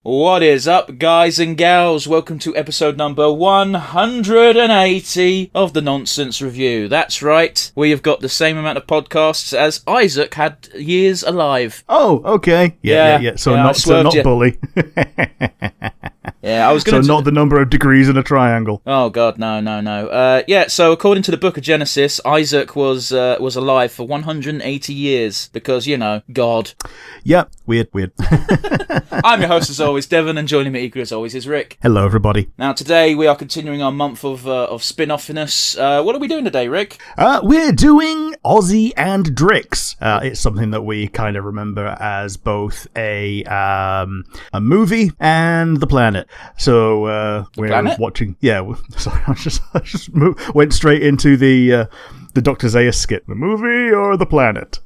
What is up, guys and gals? Welcome to episode number 180 of the Nonsense Review. That's right, we have got the same amount of podcasts as Isaac had years alive. Oh, okay. Yeah. So not bully. Yeah, I was going to... So not the number of degrees in a triangle. Oh, God, no. So according to the Book of Genesis, Isaac was alive for 180 years because, God. Yeah, weird. I'm your host, as always, Devon, and joining me equally as always is Rick. Hello, everybody. Now, today we are continuing our month of spin-offiness. What are we doing today, Rick? We're doing Ozzy and Drix. It's something that we kind of remember as both a movie and The Planet. So we're watching. Yeah, sorry, I just went straight into the Dr. Zayas skit. The movie or The Planet?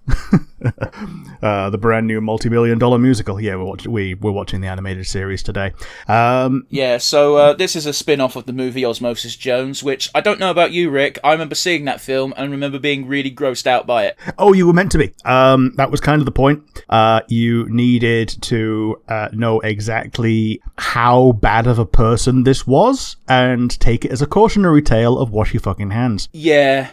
The brand new multi-million-dollar musical. Yeah, we're watching the animated series today. So this is a spin-off of the movie Osmosis Jones, which I don't know about you, Rick. I remember seeing that film and remember being really grossed out by it. Oh, you were meant to be. That was kind of the point. You needed to know exactly how bad of a person this was and take it as a cautionary tale of wash your fucking hands. Yeah.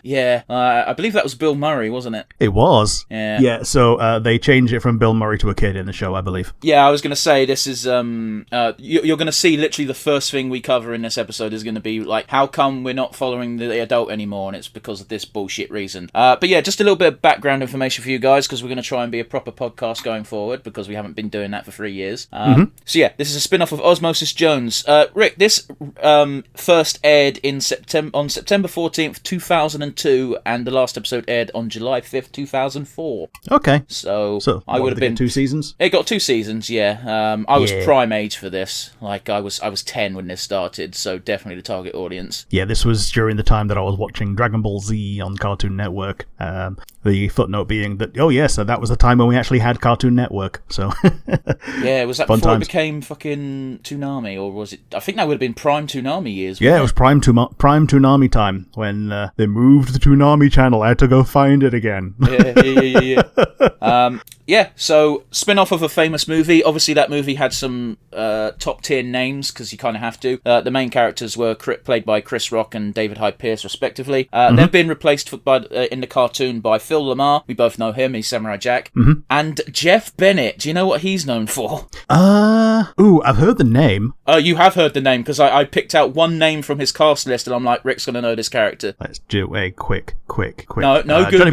I believe that was Bill Murray, wasn't it? It was. Yeah. So they changed it from Bill Murray to a kid in the show, I believe. Yeah, I was going to say, this is, you're going to see literally the first thing we cover in this episode is going to be, like, how come we're not following the adult anymore, and it's because of this bullshit reason. But yeah, just a little bit of background information for you guys, because we're going to try and be a proper podcast going forward, because we haven't been doing that for 3 years. So yeah, this is a spin-off of Osmosis Jones. Rick, this first aired on September 14th, 2002, and the last episode aired on July 5th, 2004. Okay. So I would have been 2 seasons. It got 2 seasons, yeah. I was prime age for this. Like I was 10 when this started, so definitely the target audience. Yeah, this was during the time that I was watching Dragon Ball Z on Cartoon Network. The footnote being that so that was the time when we actually had Cartoon Network. So yeah, was that Fun before times. It became fucking Toonami, or was it? I think that would have been prime Toonami years. Yeah, it was prime Toonami time when they moved the Toonami channel. I had to go find it again. Yeah. So spin-off of a famous movie. Obviously, that movie had some top-tier names because you kind of have to. The main characters were played by Chris Rock and David Hyde Pierce, respectively. They've been replaced in the cartoon by Phil Lamar. We both know him. He's Samurai Jack. And Jeff Bennett. Do you know what he's known for? I've heard the name. You have heard the name because I picked out one name from his cast list, and I'm like, Rick's going to know this character. Let's do a quick. No, Johnny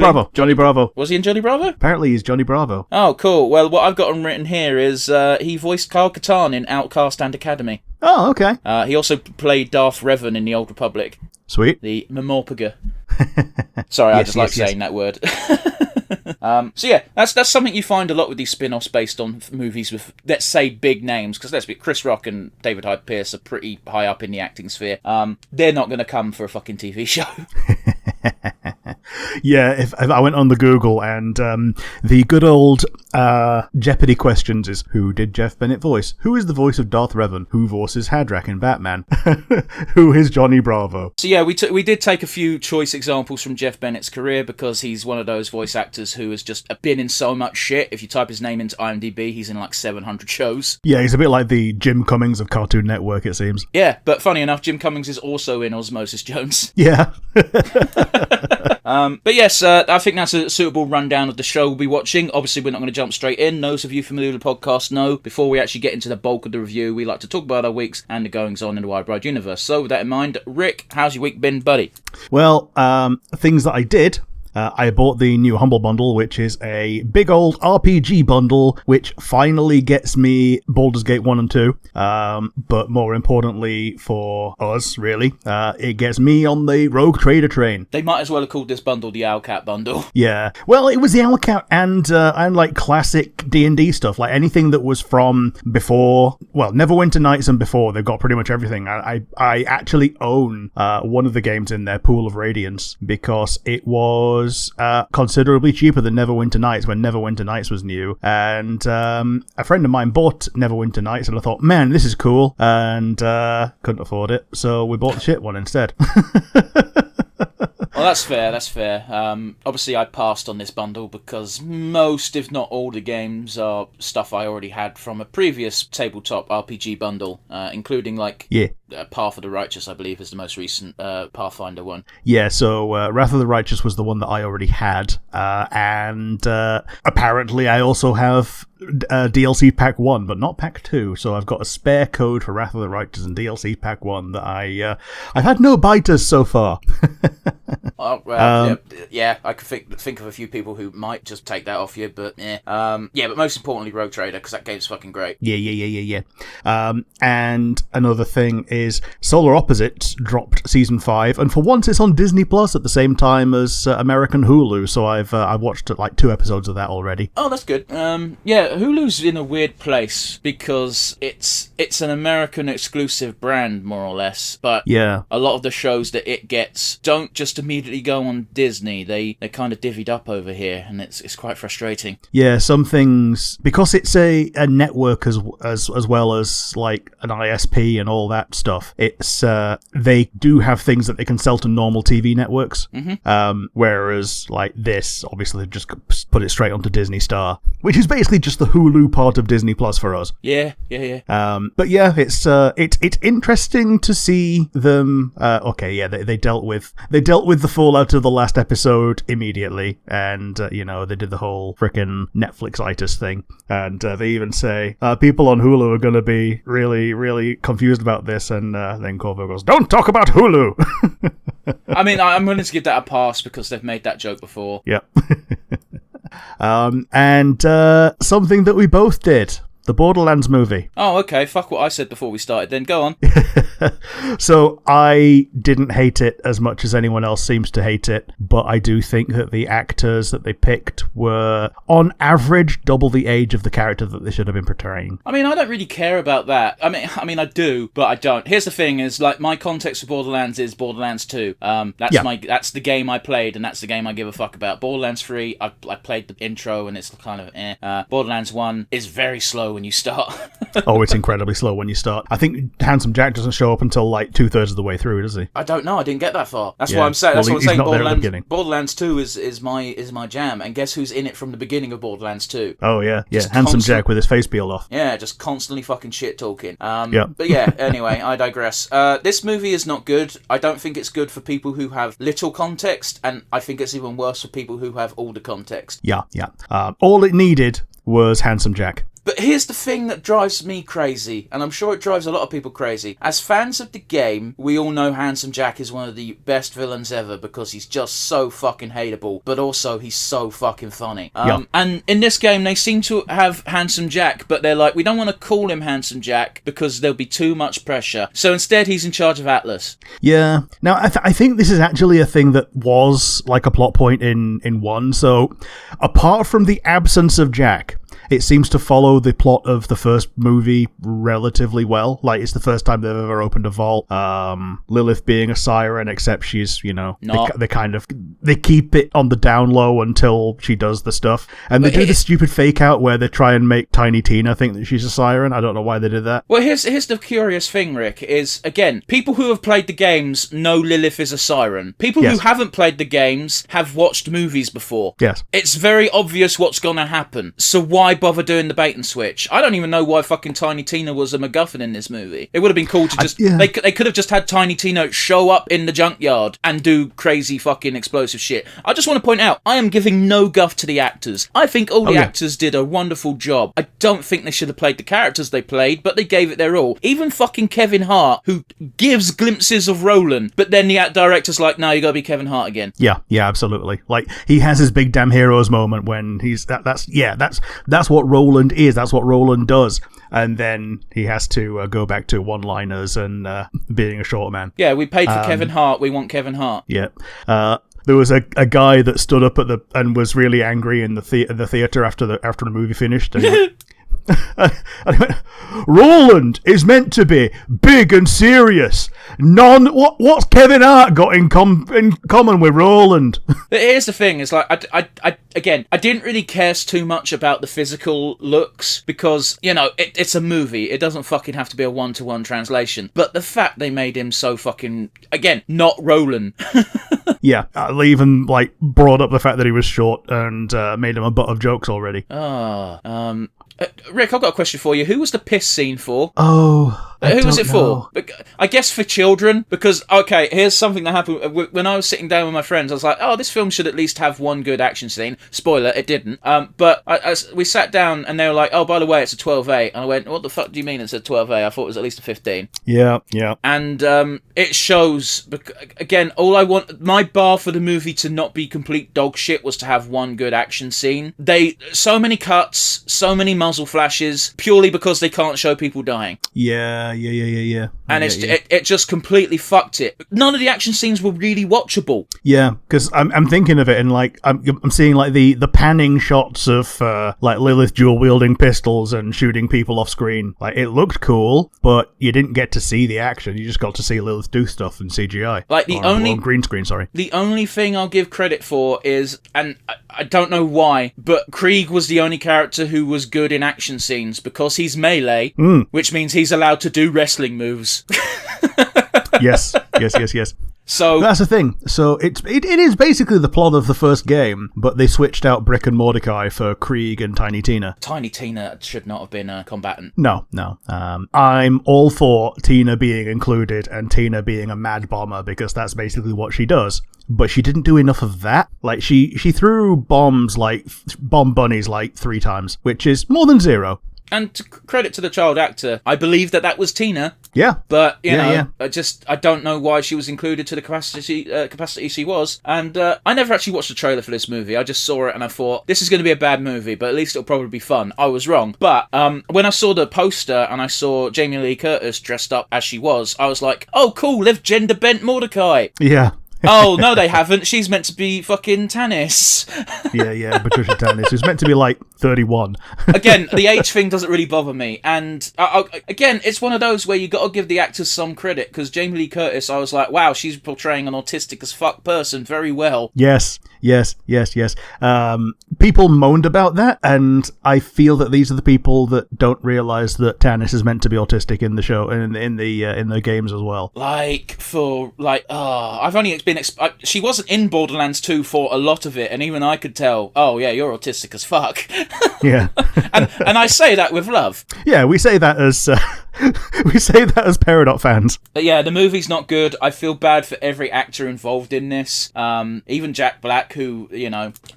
Bravo. Was he in Johnny Bravo? Apparently he's Johnny Bravo. Oh, cool. Well, what I've got written here is he voiced Kyle Katarn in Outcast and Academy. Oh, okay. He also played Darth Revan in The Old Republic. Sweet. The Memorpaga. Sorry, I just like saying that word. So yeah, that's something you find a lot with these spin-offs based on movies with, let's say, big names, because let's be, Chris Rock and David Hyde Pierce are pretty high up in the acting sphere. They're not going to come for a fucking TV show. Yeah, if I went on the Google and the good old Jeopardy questions is, who did Jeff Bennett voice? Who is the voice of Darth Revan? Who voices Hadrak in Batman? Who is Johnny Bravo? So yeah, we did take a few choice examples from Jeff Bennett's career because he's one of those voice actors who has just been in so much shit. If you type his name into IMDb, he's in like 700 shows. Yeah, he's a bit like the Jim Cummings of Cartoon Network, it seems. Yeah, but funny enough, Jim Cummings is also in Osmosis Jones. Yeah. But yes, I think that's a suitable rundown of the show we'll be watching. Obviously, we're not going to jump straight in. Those of you familiar with the podcast know, before we actually get into the bulk of the review, we like to talk about our weeks and the goings-on in the Wide Bride universe. So with that in mind, Rick, how's your week been, buddy? Well, things that I did. I bought the new Humble Bundle, which is a big old RPG bundle, which finally gets me Baldur's Gate 1 and 2. But more importantly for us, really, it gets me on the Rogue Trader train. They might as well have called this bundle the Owlcat bundle. Yeah. Well, it was the Owlcat and like classic D&D stuff, like anything that was from before, well, Neverwinter Nights and before. They've got pretty much everything. I actually own one of the games in their Pool of Radiance because it was considerably cheaper than Neverwinter Nights when Neverwinter Nights was new, and a friend of mine bought Neverwinter Nights and I thought, man, this is cool, and couldn't afford it, so we bought the shit one instead. Well, that's fair. That's fair. Obviously, I passed on this bundle because most, if not all, the games are stuff I already had from a previous tabletop RPG bundle, including Path of the Righteous, I believe, is the most recent Pathfinder one. Yeah, so Wrath of the Righteous was the one that I already had, and apparently I also have DLC Pack 1, but not Pack 2, so I've got a spare code for Wrath of the Righteous and DLC Pack 1 that I've had no biters so far. Yeah, I could think of a few people who might just take that off you, but but most importantly, Rogue Trader, because that game's fucking great. Yeah. And another thing is Solar Opposites dropped Season 5, and for once it's on Disney Plus at the same time as American Hulu, so I've watched like 2 episodes of that already. Oh, that's good. Hulu's in a weird place because it's an American exclusive brand, more or less, but a lot of the shows that it gets don't just immediately go on Disney. They're kind of divvied up over here, and it's quite frustrating. Yeah, some things, because it's a network as well as like an ISP and all that stuff, it's they do have things that they can sell to normal TV networks, whereas like this, obviously they've just put it straight onto Disney Star, which is basically just the Hulu part of Disney Plus for us. Yeah. But yeah, it's interesting to see them. They dealt with the fallout of the last episode immediately, and they did the whole frickin' Netflix-itis thing, and they even say people on Hulu are going to be really, really confused about this, and then Corvo goes, "Don't talk about Hulu." I mean, I'm willing to give that a pass because they've made that joke before. Yep. And something that we both did. The Borderlands movie. Oh, okay. Fuck what I said before we started then. Go on. So I didn't hate it as much as anyone else seems to hate it, but I do think that the actors that they picked were, on average, double the age of the character that they should have been portraying. I mean, I don't really care about that. I mean, I do, but I don't. Here's the thing: is like my context for Borderlands is Borderlands 2. That's the game I played, and that's the game I give a fuck about. Borderlands 3, I played the intro, and it's kind of Borderlands 1 is very slow when you start. Oh, it's incredibly slow when you start. I think Handsome Jack doesn't show up until like 2/3 of the way through, does he? I don't know. I didn't get that far. That's what I'm saying. That's what I'm saying. Borderlands 2 is my jam. And guess who's in it from the beginning of Borderlands 2? Oh yeah, Handsome Jack with his face peeled off. Yeah, just constantly fucking shit talking. But yeah, anyway, I digress. This movie is not good. I don't think it's good for people who have little context, and I think it's even worse for people who have all the context. Yeah. All it needed was Handsome Jack. But here's the thing that drives me crazy, and I'm sure it drives a lot of people crazy. As fans of the game, we all know Handsome Jack is one of the best villains ever because he's just so fucking hateable, but also he's so fucking funny. And in this game, they seem to have Handsome Jack, but they're like, we don't want to call him Handsome Jack because there'll be too much pressure. So instead, he's in charge of Atlas. Yeah. Now, I think this is actually a thing that was like a plot point in 1. So apart from the absence of Jack, it seems to follow the plot of the first movie relatively well. Like, it's the first time they've ever opened a vault. Lilith being a siren, except she's, they keep it on the down low until she does the stuff. And they do the stupid fake out where they try and make Tiny Tina think that she's a siren. I don't know why they did that. Well, here's the curious thing, Rick, is, again, people who have played the games know Lilith is a siren. People who haven't played the games have watched movies before. Yes. It's very obvious what's going to happen. So why bother doing the bait and switch? I don't even know why fucking Tiny Tina was a MacGuffin in this movie. It would have been cool to just... They could have just had Tiny Tina show up in the junkyard and do crazy fucking explosive shit. I just want to point out, I am giving no guff to the actors. I think all the actors did a wonderful job. I don't think they should have played the characters they played, but they gave it their all. Even fucking Kevin Hart, who gives glimpses of Roland, but then the director's like, no, you gotta be Kevin Hart again. Yeah, absolutely. Like, he has his big damn heroes moment when he's... That's what Roland is. That's what Roland does. And then he has to go back to one-liners and being a short man. Yeah, we paid for Kevin Hart. We want Kevin Hart. Yeah. There was a guy that stood up and was really angry in the theater after the movie finished. And And he went, Roland is meant to be big and serious. What's Kevin Hart got in common with Roland? But here's the thing: is like I didn't really care too much about the physical looks because it's a movie. It doesn't fucking have to be a 1-to-1 translation. But the fact they made him so fucking not Roland. Yeah, they even brought up the fact that he was short and made him a butt of jokes already. Rick, I've got a question for you. Who was the piss scene for? Oh, who was it for? I guess for children, because, okay, here's something that happened. When I was sitting down with my friends, I was like, oh, this film should at least have one good action scene. Spoiler, it didn't. But we sat down and they were like, oh, by the way, it's a 12A. And I went, what the fuck do you mean it's a 12A? I thought it was at least a 15. Yeah. And it shows, again, my bar for the movie to not be complete dog shit was to have one good action scene. So many cuts, so many muzzle flashes, purely because they can't show people dying. Yeah. And it just completely fucked it. None of the action scenes were really watchable. Yeah, because I'm thinking of it and I'm seeing the panning shots of Lilith dual wielding pistols and shooting people off screen. It looked cool, but you didn't get to see the action. You just got to see Lilith do stuff in CGI. On green screen, sorry. The only thing I'll give credit for is, and I don't know why, but Krieg was the only character who was good in action scenes because he's melee, which means he's allowed to do wrestling moves. Yes. So that's the thing. So it is basically the plot of the first game, but they switched out Brick and Mordecai for Krieg and Tiny Tina. Tiny Tina should not have been a combatant. No. I'm all for Tina being included and Tina being a mad bomber because that's basically what she does. But she didn't do enough of that. She threw bomb bunnies 3 times, which is more than 0. And credit to the child actor, I believe that was Tina. Yeah. But, I don't know why she was included to the capacity she was. And I never actually watched the trailer for this movie. I just saw it and I thought, this is going to be a bad movie, but at least it'll probably be fun. I was wrong. But when I saw the poster and I saw Jamie Lee Curtis dressed up as she was, I was like, oh, cool, they've gender-bent Mordecai. Yeah. Oh, no, they haven't. She's meant to be fucking Tannis. Yeah, Patricia Tannis, who's meant to be 31. Again, the age thing doesn't really bother me. And, again, it's one of those where you got to give the actors some credit, because Jamie Lee Curtis, I was like, wow, she's portraying an autistic as fuck person very well. Yes. People moaned about that, and I feel that these are the people that don't realise that Tannis is meant to be autistic in the show, and in the games as well. I've only been... she wasn't in Borderlands 2 for a lot of it, and even I could tell, oh yeah, you're autistic as fuck. Yeah. and I say that with love. Yeah, we say that as Peridot fans. But yeah, the movie's not good. I feel bad for every actor involved in this. Even Jack Black, who,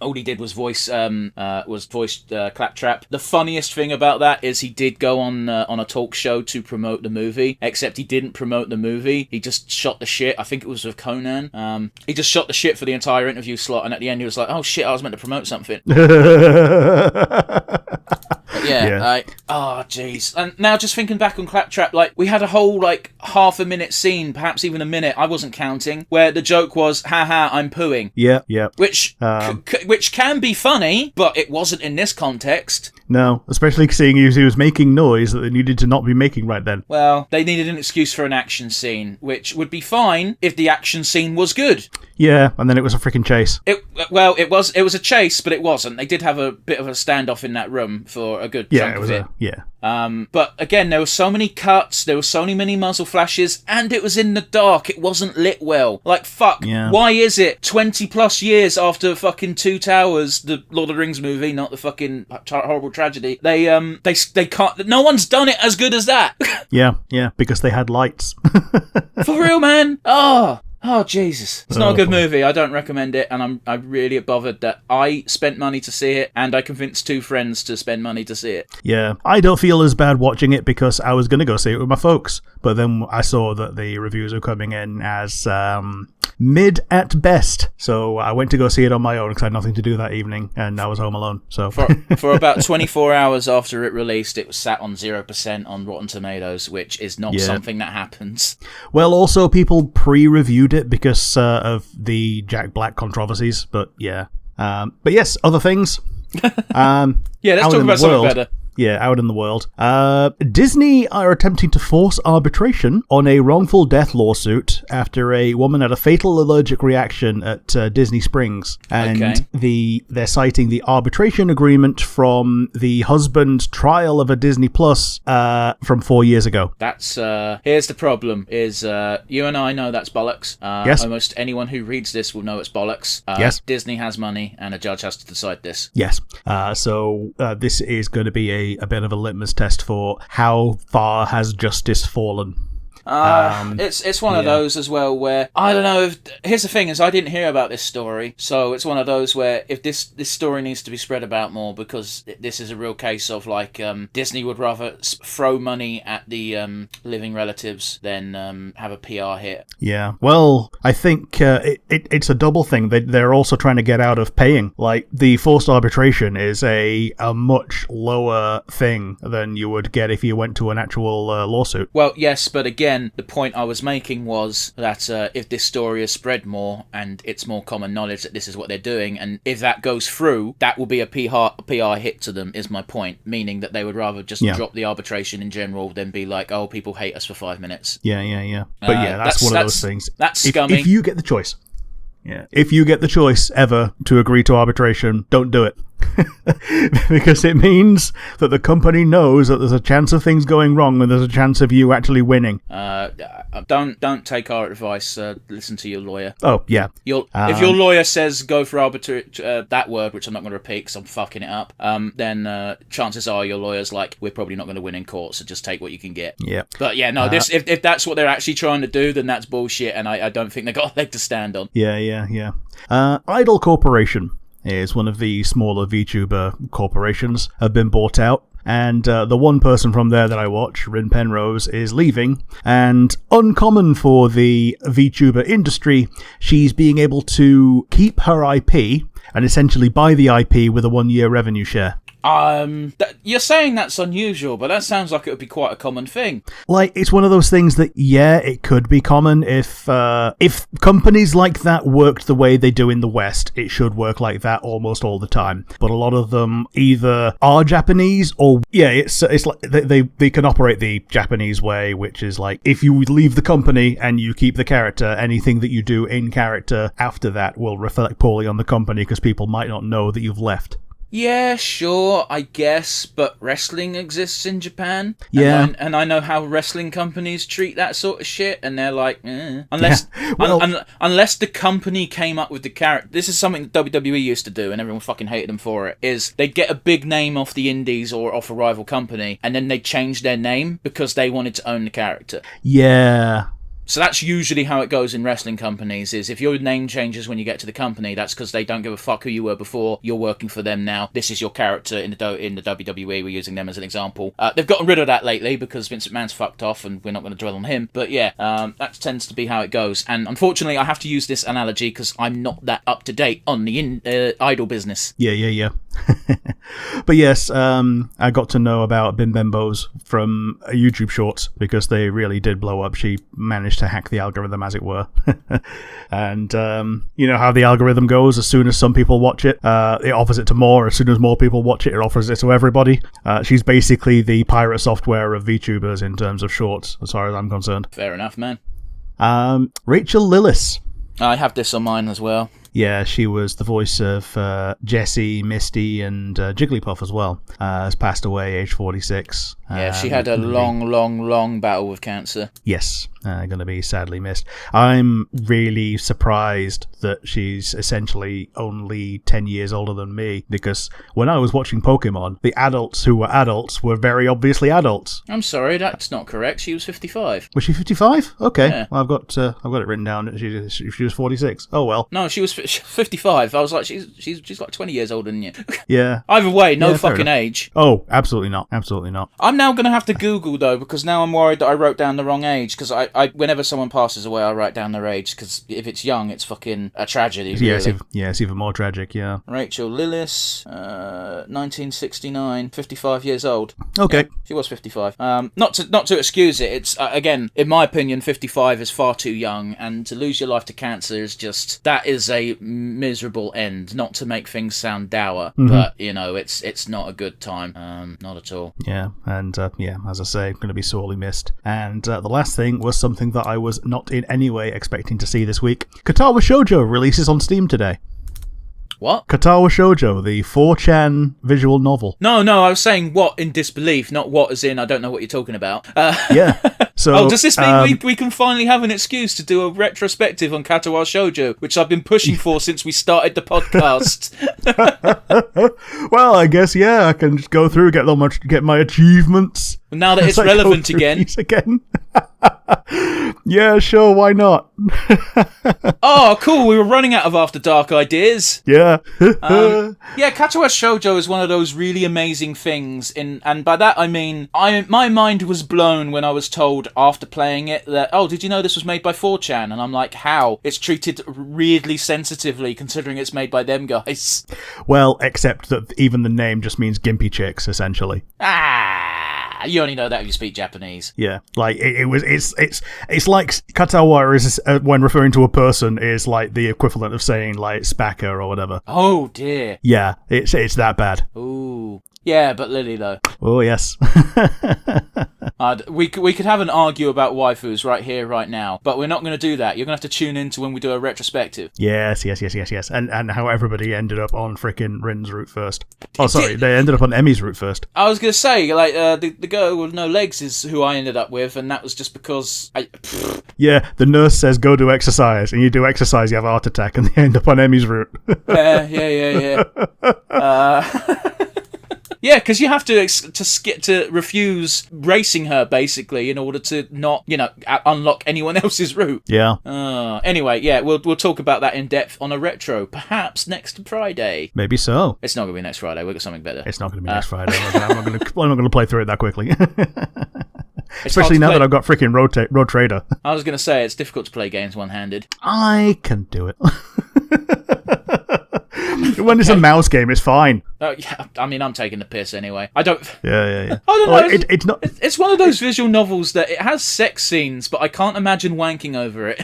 all he did was voice Claptrap. The funniest thing about that is he did go on a talk show to promote the movie, except he didn't promote the movie. He just shot the shit. I think it was with Conan. He just shot the shit for the entire interview slot, and at the end he was like, oh shit, I was meant to promote something. Oh jeez. And now just thinking back on Claptrap, we had a whole half a minute scene, perhaps even a minute, I wasn't counting, where the joke was, haha, I'm pooing. Yeah. Which can be funny, but it wasn't in this context. No, especially seeing he was making noise that they needed to not be making right then. Well, they needed an excuse for an action scene, which would be fine if the action scene was good. Yeah, and then it was a freaking chase. It was a chase, but it wasn't. They did have a bit of a standoff in that room for a good chunk of it. But again, there were so many cuts, there were so many muzzle flashes, and it was in the dark. It wasn't lit well. Fuck. Yeah. Why is it 20 plus years after fucking Two Towers, the Lord of the Rings movie, not the fucking horrible tragedy? They can't. No one's done it as good as that. Yeah, because they had lights. For real, man. Oh, Jesus. It's not a good movie. I don't recommend it, and I'm really bothered that I spent money to see it, and I convinced 2 friends to spend money to see it. Yeah, I don't feel as bad watching it because I was going to go see it with my folks, but then I saw that the reviews are coming in as mid at best, so I went to go see it on my own because I had nothing to do that evening, and I was home alone. So For about 24 hours after it released, it was sat on 0% on Rotten Tomatoes, which is not something that happens. Well, also people pre-reviewed it because of the Jack Black controversies, but yes, other things. Let's talk about something better. out in the world. Disney are attempting to force arbitration on a wrongful death lawsuit after a woman had a fatal allergic reaction at Disney Springs. And they're citing the arbitration agreement from the husband's trial of a Disney Plus from 4 years ago. That's, here's the problem, is you and I know that's bollocks. Yes. Almost anyone who reads this will know it's bollocks. Yes. Disney has money, and a judge has to decide this. Yes. So this is going to be a bit of a litmus test for how far has justice fallen. It's one of those as well where I don't know. Here's the thing: is I didn't hear about this story, so it's one of those where if this story needs to be spread about more, because this is a real case of like Disney would rather throw money at the living relatives than have a PR hit. Yeah, well, I think it's a double thing. They're also trying to get out of paying. Like the forced arbitration is a much lower thing than you would get if you went to an actual lawsuit. Well, yes, but again, the point I was making was that if this story is spread more and it's more common knowledge that this is what they're doing, and if that goes through, that will be a PR hit to them, is my point. Meaning that they would rather just drop the arbitration in general than be like, oh, people hate us for 5 minutes. Yeah. But that's one of those things. That's scummy. If you get the choice. Yeah. If you get the choice ever to agree to arbitration, don't do it. Because it means that the company knows that there's a chance of things going wrong and there's a chance of you actually winning. Don't take our advice. Listen to your lawyer. Oh, yeah. If your lawyer says go for that word, which I'm not going to repeat because I'm fucking it up, then chances are your lawyer's like, we're probably not going to win in court, so just take what you can get. Yeah. But yeah, no, if that's what they're actually trying to do, then that's bullshit, and I don't think they got a leg to stand on. Yeah. Idol Corporation is one of the smaller VTuber corporations, have been bought out. And the one person from there that I watch, Rin Penrose, is leaving. And uncommon for the VTuber industry, she's being able to keep her IP and essentially buy the IP with a 1-year revenue share. You're saying that's unusual, but that sounds like it would be quite a common thing. Like, it's one of those things that, yeah, it could be common. If companies like that worked the way they do in the West, it should work like that almost all the time. But a lot of them either are Japanese or, it's like they can operate the Japanese way, which is like, if you leave the company and you keep the character, anything that you do in character after that will reflect poorly on the company because people might not know that you've left. Yeah, sure, I guess, but wrestling exists in Japan. Yeah. And I know how wrestling companies treat that sort of shit, and they're like, Unless unless the company came up with the character. This is something that WWE used to do, and everyone fucking hated them for it, is they'd get a big name off the indies or off a rival company, and then they'd change their name because they wanted to own the character. Yeah. So that's usually how it goes in wrestling companies, is if your name changes when you get to the company, that's because they don't give a fuck who you were before, you're working for them now, this is your character in the WWE, we're using them as an example. They've gotten rid of that lately because Vince McMahon's fucked off and we're not going to dwell on him, but yeah, that tends to be how it goes. And unfortunately, I have to use this analogy because I'm not that up to date on the idol business. Yeah. But yes, I got to know about Bim Bembos from YouTube Shorts because they really did blow up. She managed to hack the algorithm, as it were. And you know how the algorithm goes. As soon as some people watch it, it offers it to more. As soon as more people watch it, it offers it to everybody. She's basically the pirate software of VTubers in terms of shorts, as far as I'm concerned. Fair enough, man. Rachel Lillis. I have this on mine as well. Yeah, she was the voice of Jessie, Misty, and Jigglypuff as well. Has passed away, age 46. Yeah, she had a long battle with cancer. Yes, going to be sadly missed. I'm really surprised that she's essentially only 10 years older than me, because when I was watching Pokemon, the adults who were adults were very obviously adults. I'm sorry, that's not correct. She was 55. Was she 55? Okay, yeah. Well, I've got it written down that she was 46. Oh well. No, she was 55. I was like, she's like 20 years older than you. Yeah. Either way, no fucking age. Oh, absolutely not. Absolutely not. I'm now going to have to Google, though, because now I'm worried that I wrote down the wrong age, because I whenever someone passes away, I write down their age, because if it's young, it's fucking a tragedy. Yeah, really. it's even more tragic. Yeah. Rachel Lillis, 1969, 55 years old. Okay. Yeah, she was 55. Not to excuse it. It's again, in my opinion, 55 is far too young, and to lose your life to cancer is just, that is a miserable end. Not to make things sound dour, but it's not a good time. Not at all. Yeah, and as I say, going to be sorely missed. And the last thing was something that I was not in any way expecting to see this week. Katawa Shoujo releases on Steam today. What? Katawa Shoujo, the 4chan visual novel. No, I was saying what in disbelief, not what as in I don't know what you're talking about. Yeah. So, does this mean we can finally have an excuse to do a retrospective on Katawa Shoujo, which I've been pushing for since we started the podcast? Well, I guess, yeah, I can just go through, get my achievements. Now that it's relevant again. Yeah, sure, why not? Oh, cool, we were running out of After Dark ideas. Yeah. Yeah, Katawa Shoujo is one of those really amazing things, and by that I mean, my mind was blown when I was told after playing it that, oh, did you know this was made by 4chan? And I'm like, how? It's treated weirdly sensitively considering it's made by them guys. Well, except that even the name just means gimpy chicks, essentially. You only know that if you speak Japanese. Yeah, like it's like Katawa is when referring to a person is like the equivalent of saying like spacker or whatever. Oh dear. Yeah, it's that bad. Ooh. Yeah, but Lily though. Oh yes. We could have an argue about waifus right here, right now, but we're not going to do that. You're going to have to tune in to when we do a retrospective. Yes. And how everybody ended up on frickin' Rin's route first. Oh, sorry, they ended up on Emmy's route first. I was going to say, like, the girl with no legs is who I ended up with, and that was just because Yeah, the nurse says go do exercise, and you do exercise, you have a heart attack, and they end up on Emmy's route. Yeah. Yeah, because you have to refuse racing her, basically, in order to not, unlock anyone else's route. Yeah. Anyway, yeah, we'll talk about that in depth on a retro, perhaps next Friday. Maybe so. It's not going to be next Friday. We've got something better. It's not going to be next Friday. I'm not going to play through it that quickly. Especially now that I've got freaking Road Trader. I was going to say, it's difficult to play games one-handed. I can do it. When it's a mouse game, it's fine. Yeah, I mean, I'm taking the piss anyway. I don't... Yeah. I don't know. It's not... It's one of those visual novels that it has sex scenes, but I can't imagine wanking over it.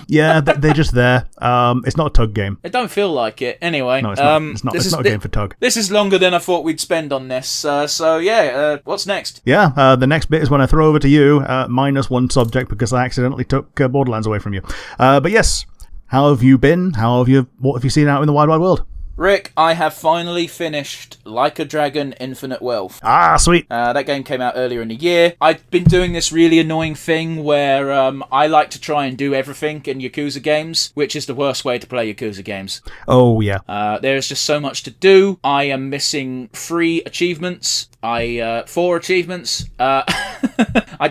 Yeah, they're just there. It's not a tug game. It don't feel like it. Anyway. No, it's not. It's not a game for tug. This is longer than I thought we'd spend on this. So, what's next? Yeah, the next bit is when I throw over to you, minus one subject because I accidentally took Borderlands away from you. But yes, how have you been? What have you seen out in the wide world? Rick, I have finally finished Like a Dragon Infinite Wealth. Ah, sweet. That game came out earlier in the year. I've been doing this really annoying thing where I like to try and do everything in Yakuza games, which is the worst way to play Yakuza games. Oh, yeah. There's just so much to do. I am missing 4 achievements. I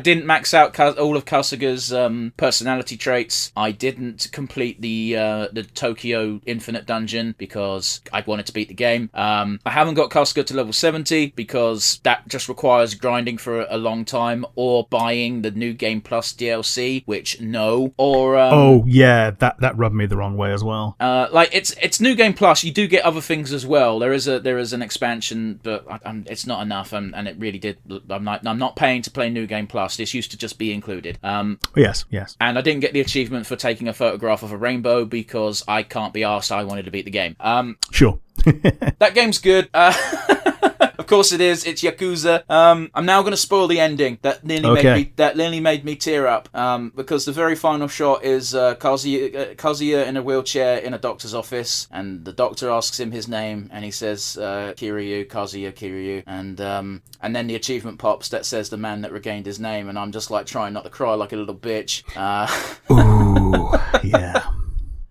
didn't max out all of Kasuga's personality traits. I didn't complete the Tokyo Infinite Dungeon because I wanted to beat the game. I haven't got Kasuga to level 70 because that just requires grinding for a long time or buying the New Game Plus DLC, which no. Or oh yeah, that rubbed me the wrong way as well. It's New Game Plus. You do get other things as well. There is an expansion, but it's not enough, and it really did. I'm not paying to play New Game Plus. This used to just be included. Yes. And I didn't get the achievement for taking a photograph of a rainbow because I can't be arsed. I wanted to beat the game. Sure. That game's good. Of course it is. It's Yakuza. I'm now going to spoil the ending. That nearly made me tear up. Because the very final shot is Kazuya in a wheelchair in a doctor's office, and the doctor asks him his name, and he says Kazuya Kiryu, and then the achievement pops that says the man that regained his name, and I'm just like trying not to cry like a little bitch. Ooh, yeah.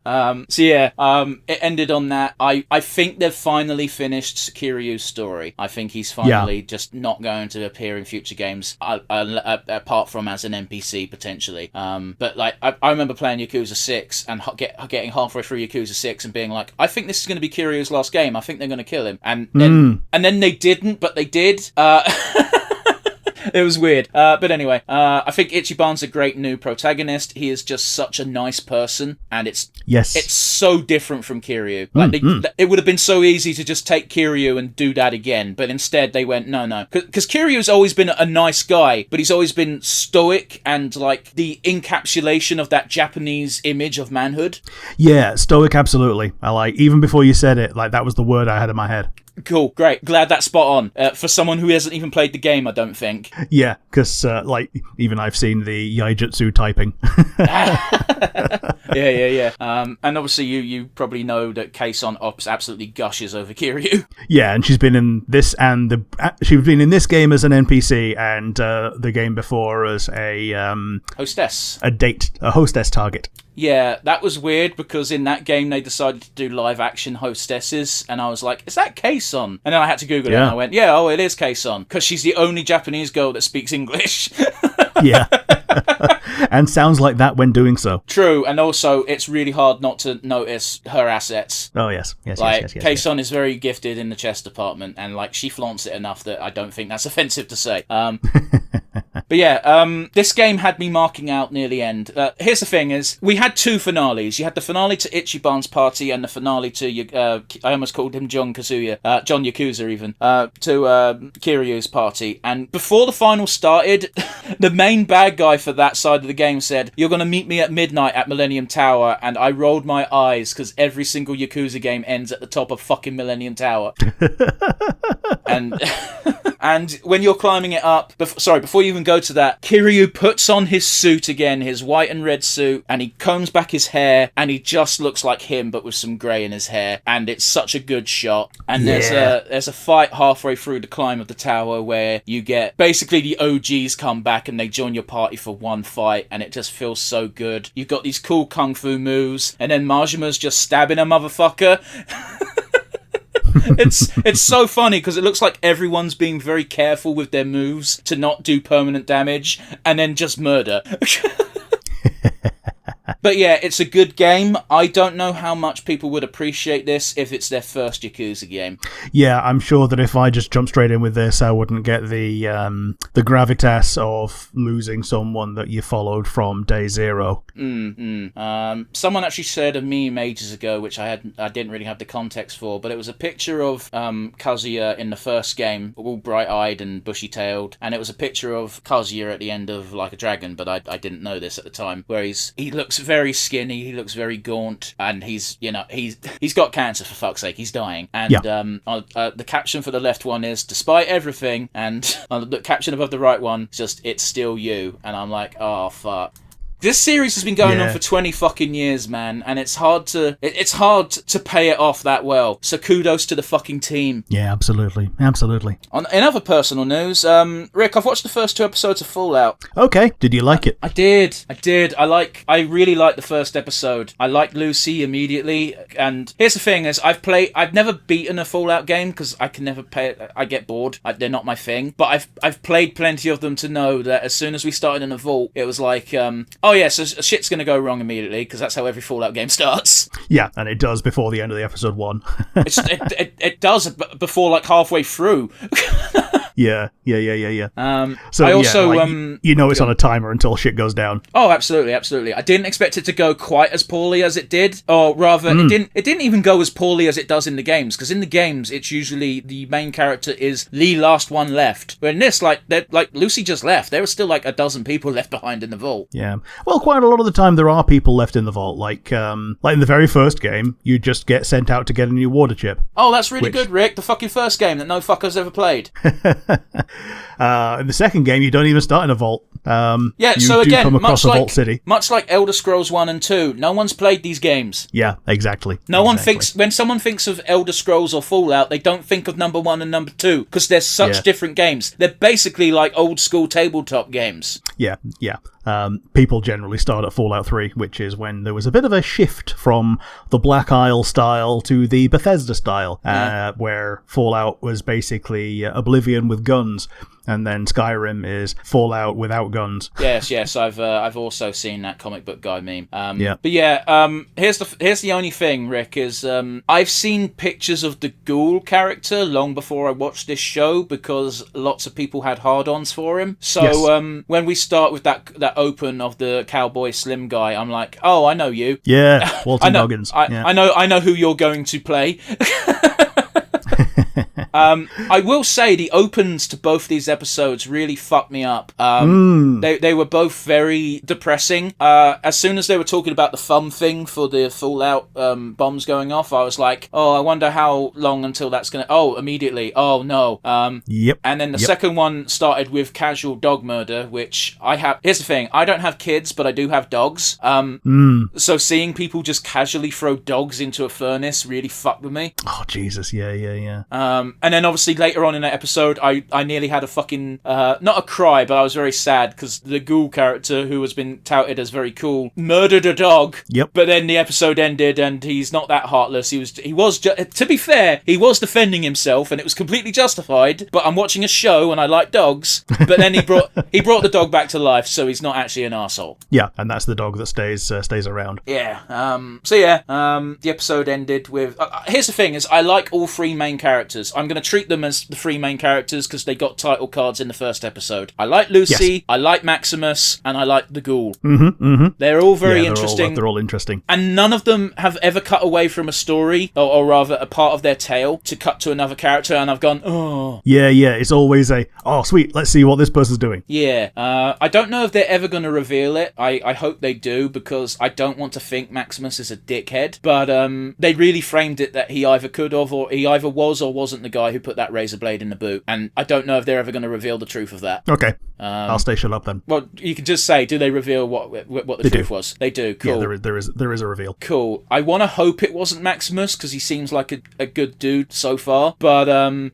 It ended on that. I think they've finally finished Kiryu's story. I think he's finally just not going to appear in future games, apart from as an NPC potentially. But like I remember playing Yakuza 6 and getting halfway through Yakuza 6 and being like, I think this is going to be Kiryu's last game. I think they're going to kill him, and then they didn't, but they did. It was weird. But anyway, I think Ichiban's a great new protagonist. He is just such a nice person, and it's so different from Kiryu. Like it would have been so easy to just take Kiryu and do that again, but instead they went, no. Because Kiryu's always been a nice guy, but he's always been stoic and like the encapsulation of that Japanese image of manhood. Yeah, stoic, absolutely. I like, even before you said it, like that was the word I had in my head. Cool, great. Glad that's spot on. For someone who hasn't even played the game, I don't think. Yeah, because like even I've seen the Yaijutsu typing. Yeah. And obviously you probably know that Kason Ops absolutely gushes over Kiryu. Yeah, and she's been in this she's been in this game as an NPC and the game before as a hostess. A hostess target. Yeah, that was weird because in that game they decided to do live action hostesses, and I was like, is that Kason? And then I had to Google it, and I went, it is Kason, because she's the only Japanese girl that speaks English. Yeah. And sounds like that when doing so. True, and also it's really hard not to notice her assets. Oh, yes. Kason is very gifted in the chess department, and like she flaunts it enough that I don't think that's offensive to say. But yeah, this game had me marking out near the end. Here's the thing is, we had two finales. You had the finale to Ichiban's party and the finale to, I almost called him John Kazuya, John Yakuza even, to Kiryu's party. And before the final started, the main bad guy for that side of the game said, "You're going to meet me at midnight at Millennium Tower," and I rolled my eyes because every single Yakuza game ends at the top of fucking Millennium Tower. And when you're climbing it up, before you even go to that, Kiryu puts on his suit again, his white and red suit, and he combs back his hair, and he just looks like him, but with some grey in his hair, and it's such a good shot. And there's a fight halfway through the climb of the tower where you get, basically the OGs come back and they join your party for one fight, and it just feels so good. You've got these cool kung fu moves, and then Majima's just stabbing a motherfucker. It's so funny because it looks like everyone's being very careful with their moves to not do permanent damage and then just murder. But yeah, it's a good game. I don't know how much people would appreciate this if it's their first Yakuza game. Yeah, I'm sure that if I just jumped straight in with this, I wouldn't get the gravitas of losing someone that you followed from day zero. Someone actually shared a meme ages ago, which I didn't really have the context for, but it was a picture of Kazuya in the first game, all bright-eyed and bushy-tailed, and it was a picture of Kazuya at the end of Like a Dragon, but I didn't know this at the time, where he looks very skinny, he looks very gaunt, and he's got cancer, for fuck's sake, he's dying. And the caption for the left one is, "Despite everything," and the caption above the right one is just, "It's still you." And I'm like, oh fuck. This series has been going on for 20 fucking years, man, and it's hard to pay it off that well. So kudos to the fucking team. Yeah, absolutely. In other personal news, Rick, I've watched the first 2 episodes of Fallout. Okay, did you like it? I did. I really liked the first episode. I liked Lucy immediately, and here's the thing: is I've never beaten a Fallout game because I can never play it. I get bored. They're not my thing. But I've played plenty of them to know that as soon as we started in the vault, it was like, oh yeah, so shit's going to go wrong immediately, because that's how every Fallout game starts. Yeah, and it does before the end of the episode 1. It does before like halfway through. Yeah. So I also, it's on a timer until shit goes down. Oh, absolutely. I didn't expect it to go quite as poorly as it did, or rather, it didn't even go as poorly as it does in the games. Because in the games, it's usually the main character is the last one left. But in this, like Lucy just left. There were still like a dozen people left behind in the vault. Yeah. Well, quite a lot of the time there are people left in the vault. Like in the very first game, you just get sent out to get a new water chip. Oh, that's really good, Rick. The fucking first game that no fuckers ever played. In the second game, you don't even start in a vault. So again, come across a vault city. Much like Elder Scrolls 1 and 2, no one's played these games. Yeah, exactly. One thinks, when someone thinks of Elder Scrolls or Fallout, they don't think of number 1 and number 2, because they're such different games. They're basically like old school tabletop games. Yeah. People generally start at Fallout 3, which is when there was a bit of a shift from the Black Isle style to the Bethesda style, where Fallout was basically Oblivion with guns, and then Skyrim is Fallout without guns. Yes, I've also seen that comic book guy meme. Yeah. But yeah, here's the only thing, Rick, is I've seen pictures of the Ghoul character long before I watched this show because lots of people had hard-ons for him. So when we start with that open of the Cowboy Slim guy, I'm like, oh, I know you. Yeah, Walton Goggins. I know who you're going to play. I will say the opens to both these episodes really fucked me up. They were both very depressing. As soon as they were talking about the thumb thing for the Fallout bombs going off, I was like, oh, I wonder how long until that's gonna... Oh, immediately. Oh, no. Yep. And then the second one started with casual dog murder, which I have... Here's the thing. I don't have kids, but I do have dogs. So seeing people just casually throw dogs into a furnace really fucked with me. Oh, Jesus. Yeah. And then obviously later on in that episode, I nearly had a fucking, not a cry, but I was very sad because the Ghoul character, who has been touted as very cool, murdered a dog. Yep. But then the episode ended and he's not that heartless. He was to be fair, he was defending himself and it was completely justified, but I'm watching a show and I like dogs. But then he brought the dog back to life, so he's not actually an arsehole. Yeah, and that's the dog that stays around. Yeah. The episode ended with... here's the thing, is I like all three main characters. I'm going to treat them as the three main characters because they got title cards in the first episode. I like Lucy, I like Maximus, and I like the Ghoul. They're all very interesting. They're all interesting. And none of them have ever cut away from a story, or rather a part of their tale, to cut to another character, and I've gone, oh. Yeah, it's always oh, sweet, let's see what this person's doing. Yeah. I don't know if they're ever going to reveal it. I hope they do, because I don't want to think Maximus is a dickhead. But they really framed it that he either could have, or he either was or wasn't the guy who put that razor blade in the boot. And I don't know if they're ever going to reveal the truth of that. Okay. I'll stay shut up then. Well, you can just say, do they reveal what the truth was? They do. Cool. Yeah, there is a reveal. Cool. I want to hope it wasn't Maximus, because he seems like a good dude so far. But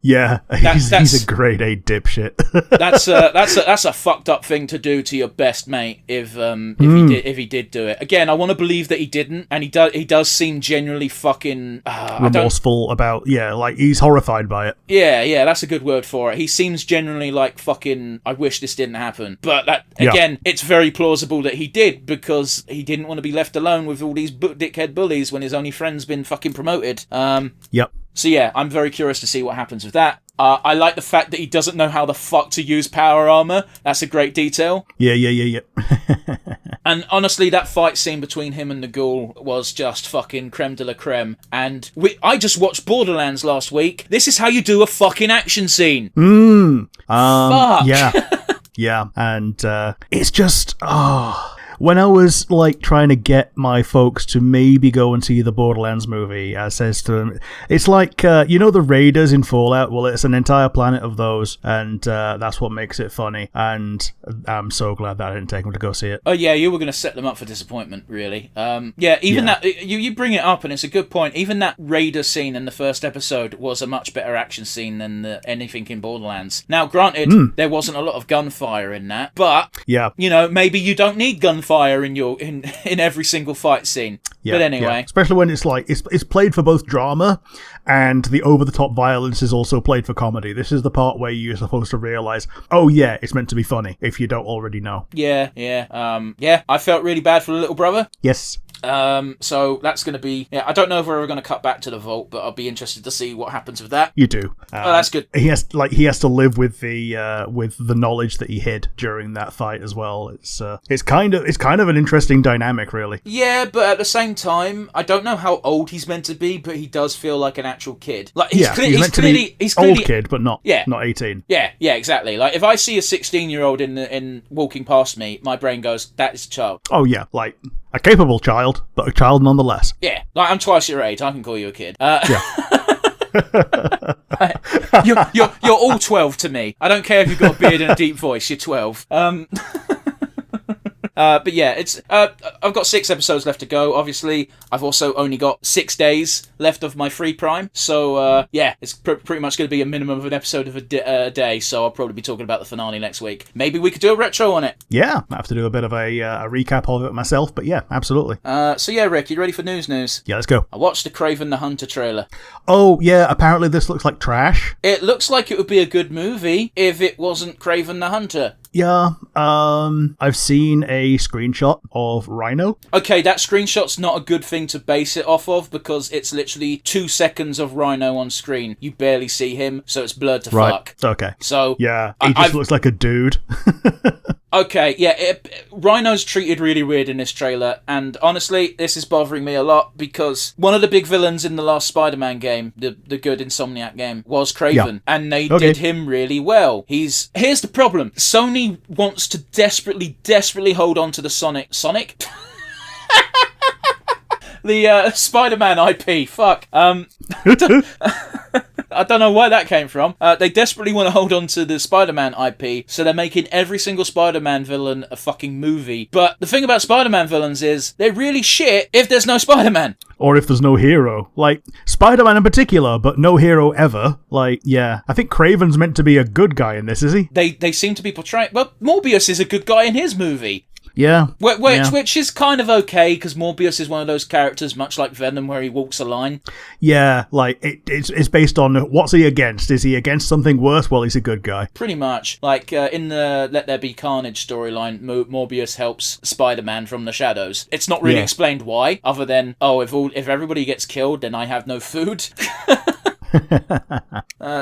yeah, he's a grade A dipshit. that's a fucked up thing to do to your best mate if he did do it. Again, I want to believe that he didn't, and he does seem genuinely fucking remorseful about like he's horrified by it. Yeah, that's a good word for it. He seems genuinely like fucking, I wish this didn't happen. But that again, it's very plausible that he did, because he didn't want to be left alone with all these dickhead bullies when his only friend's been fucking promoted. Yep. So yeah, I'm very curious to see what happens with that. I like the fact that he doesn't know how the fuck to use power armor. That's a great detail. Yeah. And honestly, that fight scene between him and the Ghoul was just fucking creme de la creme. And I just watched Borderlands last week. This is how you do a fucking action scene. Fuck. Yeah. And it's just... When I was trying to get my folks to maybe go and see the Borderlands movie, I says to them, it's like, the raiders in Fallout? Well, it's an entire planet of those, and that's what makes it funny. And I'm so glad that I didn't take them to go see it. Oh yeah, you were going to set them up for disappointment, really. That, you bring it up, and it's a good point. Even that raider scene in the first episode was a much better action scene than anything in Borderlands. Now, granted, there wasn't a lot of gunfire in that, but, maybe you don't need gunfire in every single fight scene. But anyway, especially when it's it's played for both drama, and the over-the-top violence is also played for comedy. This is the part where you're supposed to realize, oh yeah, it's meant to be funny, if you don't already know. Yeah. I felt really bad for the little brother. Yes. So that's going to be... I don't know if we're ever going to cut back to the vault, but I'll be interested to see what happens with that. You do. That's good. He has to live with the knowledge that he hid during that fight as well. It's kind of an interesting dynamic, really. Yeah, but at the same time, I don't know how old he's meant to be, but he does feel like an actual kid. He's clearly old kid, but not 18. Yeah, exactly. If I see a 16-year-old in walking past me, my brain goes, that is a child. Oh yeah, a capable child, but a child nonetheless. Yeah, I'm twice your age. I can call you a kid. Yeah. You're all 12 to me. I don't care if you've got a beard and a deep voice. You're 12. But yeah, it's I've got 6 episodes left to go. Obviously, I've also only got 6 days left of my free prime. So yeah, it's pretty much going to be a minimum of an episode of a day. So I'll probably be talking about the finale next week. Maybe we could do a retro on it. Yeah, I have to do a bit of a recap of it myself. But yeah, absolutely. So yeah, Rick, you ready for news? Yeah, let's go. I watched the Kraven the Hunter trailer. Oh yeah, apparently this looks like trash. It looks like it would be a good movie if it wasn't Kraven the Hunter. Yeah, I've seen a screenshot of Rhino. Okay, that screenshot's not a good thing to base it off of because it's literally 2 seconds of Rhino on screen. You barely see him, so it's blurred to fuck. Okay. So yeah, he just looks like a dude. Okay, yeah, Rhino's treated really weird in this trailer, and honestly, this is bothering me a lot because one of the big villains in the last Spider-Man game, the good Insomniac game, was Kraven, and they did him really well. Here's the problem. Sony wants to desperately hold on to the Sonic? The Spider-Man IP, fuck. I don't know where that came from. They desperately want to hold on to the Spider-Man IP, so they're making every single Spider-Man villain a fucking movie. But the thing about Spider-Man villains is, they're really shit if there's no Spider-Man. Or if there's no hero. Like, Spider-Man in particular, but no hero ever. Like, yeah. I think Kraven's meant to be a good guy in this, is he? They seem to be portraying... Well, Morbius is a good guy in his movie. Yeah. Which is kind of okay, because Morbius is one of those characters, much like Venom, where he walks a line. Yeah, like, it's based on what's he against? Is he against something worse? Well, he's a good guy. Pretty much. Like, in the Let There Be Carnage storyline, Morbius helps Spider-Man from the shadows. It's not really explained why, other than, if everybody gets killed, then I have no food.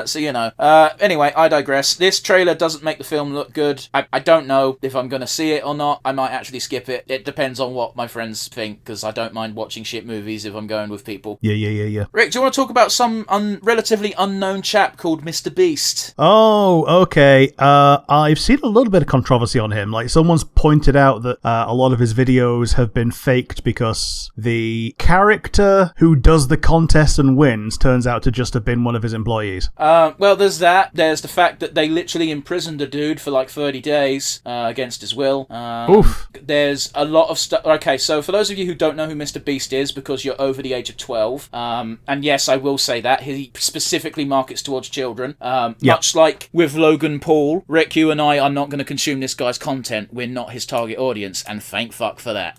So, you know. Anyway, I digress. This trailer doesn't make the film look good. I don't know if I'm going to see it or not. I might actually skip it. It depends on what my friends think, because I don't mind watching shit movies if I'm going with people. Yeah. Rick, do you want to talk about some relatively unknown chap called Mr. Beast? Oh, okay. I've seen a little bit of controversy on him. Like, someone's pointed out that a lot of his videos have been faked because the character who does the contest and wins turns out to just have been one of his employees. Well, there's that. There's the fact that they literally imprisoned a dude for like 30 days against his will. Oof. There's a lot of stuff. Okay, so for those of you who don't know who Mr. Beast is, because you're over the age of 12, and yes, I will say that, he specifically markets towards children. Much like with Logan Paul, Rick, you and I are not going to consume this guy's content. We're not his target audience, and thank fuck for that.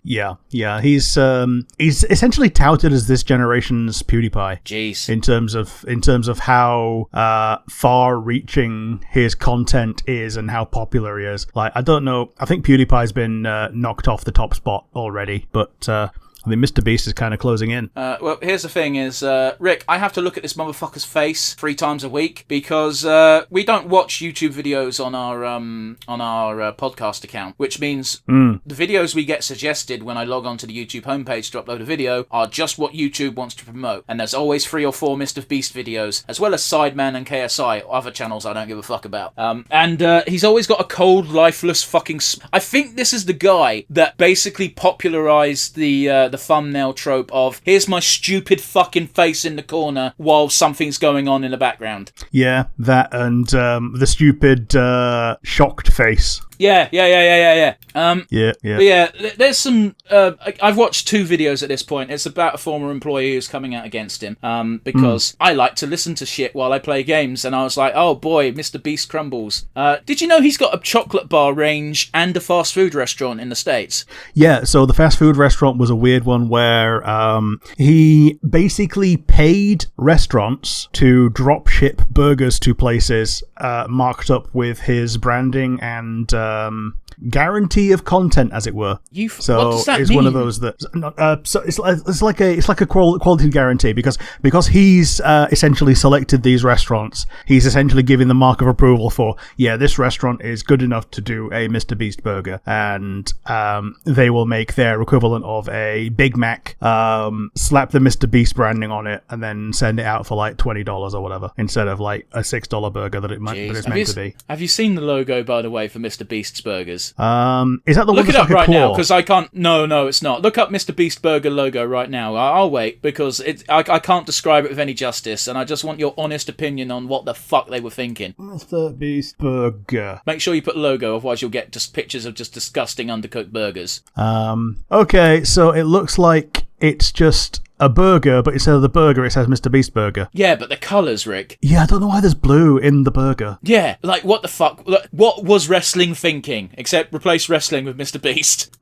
Yeah. He's essentially touted as this generation's PewDiePie. Jeez. In terms of how far-reaching his content is and how popular he is. Like, I don't know. I think PewDiePie's been knocked off the top spot already, but I mean, Mr. Beast is kind of closing in. Well, here's the thing is, Rick, I have to look at this motherfucker's face 3 times a week because we don't watch YouTube videos on our podcast account, which means the videos we get suggested when I log onto the YouTube homepage to upload a video are just what YouTube wants to promote. And there's always 3 or 4 Mr. Beast videos, as well as Sideman and KSI, other channels I don't give a fuck about. And he's always got a cold, lifeless fucking... I think this is the guy that basically popularized the thumbnail trope of, here's my stupid fucking face in the corner while something's going on in the background. Yeah, that and the stupid shocked face. Yeah. Yeah. But yeah, there's some... I've watched 2 videos at this point. It's about a former employee who's coming out against him because I like to listen to shit while I play games, and I was like, oh boy, Mr. Beast crumbles. Did you know he's got a chocolate bar range and a fast food restaurant in the States? Yeah, so the fast food restaurant was a weird one where he basically paid restaurants to drop ship burgers to places marked up with his branding and guarantee of content, as it were. So what does that it's mean? one of those that so it's like a quality guarantee because he's essentially selected these restaurants. He's essentially giving the mark of approval for, yeah, this restaurant is good enough to do a Mr. Beast burger, and they will make their equivalent of a Big Mac, slap the Mr. Beast branding on it, and then send it out for like $20 or whatever, instead of like a $6 burger that it's meant to be. Have you seen the logo, by the way, for Mr. Beast's burgers? burgers. Is that the one Look it that's up like a right now, claw? because I can't... No, it's not. Look up Mr. Beast Burger logo right now. I'll wait, because I can't describe it with any justice, and I just want your honest opinion on what the fuck they were thinking. Mr. Beast Burger. Make sure you put logo, otherwise you'll get just pictures of just disgusting undercooked burgers. Okay, so it looks like it's just a burger, but instead of the burger, it says Mr. Beast Burger. Yeah, but the colours, Rick. Yeah, I don't know why there's blue in the burger. Yeah, like, what the fuck? Like, what was wrestling thinking? Except replace wrestling with Mr. Beast.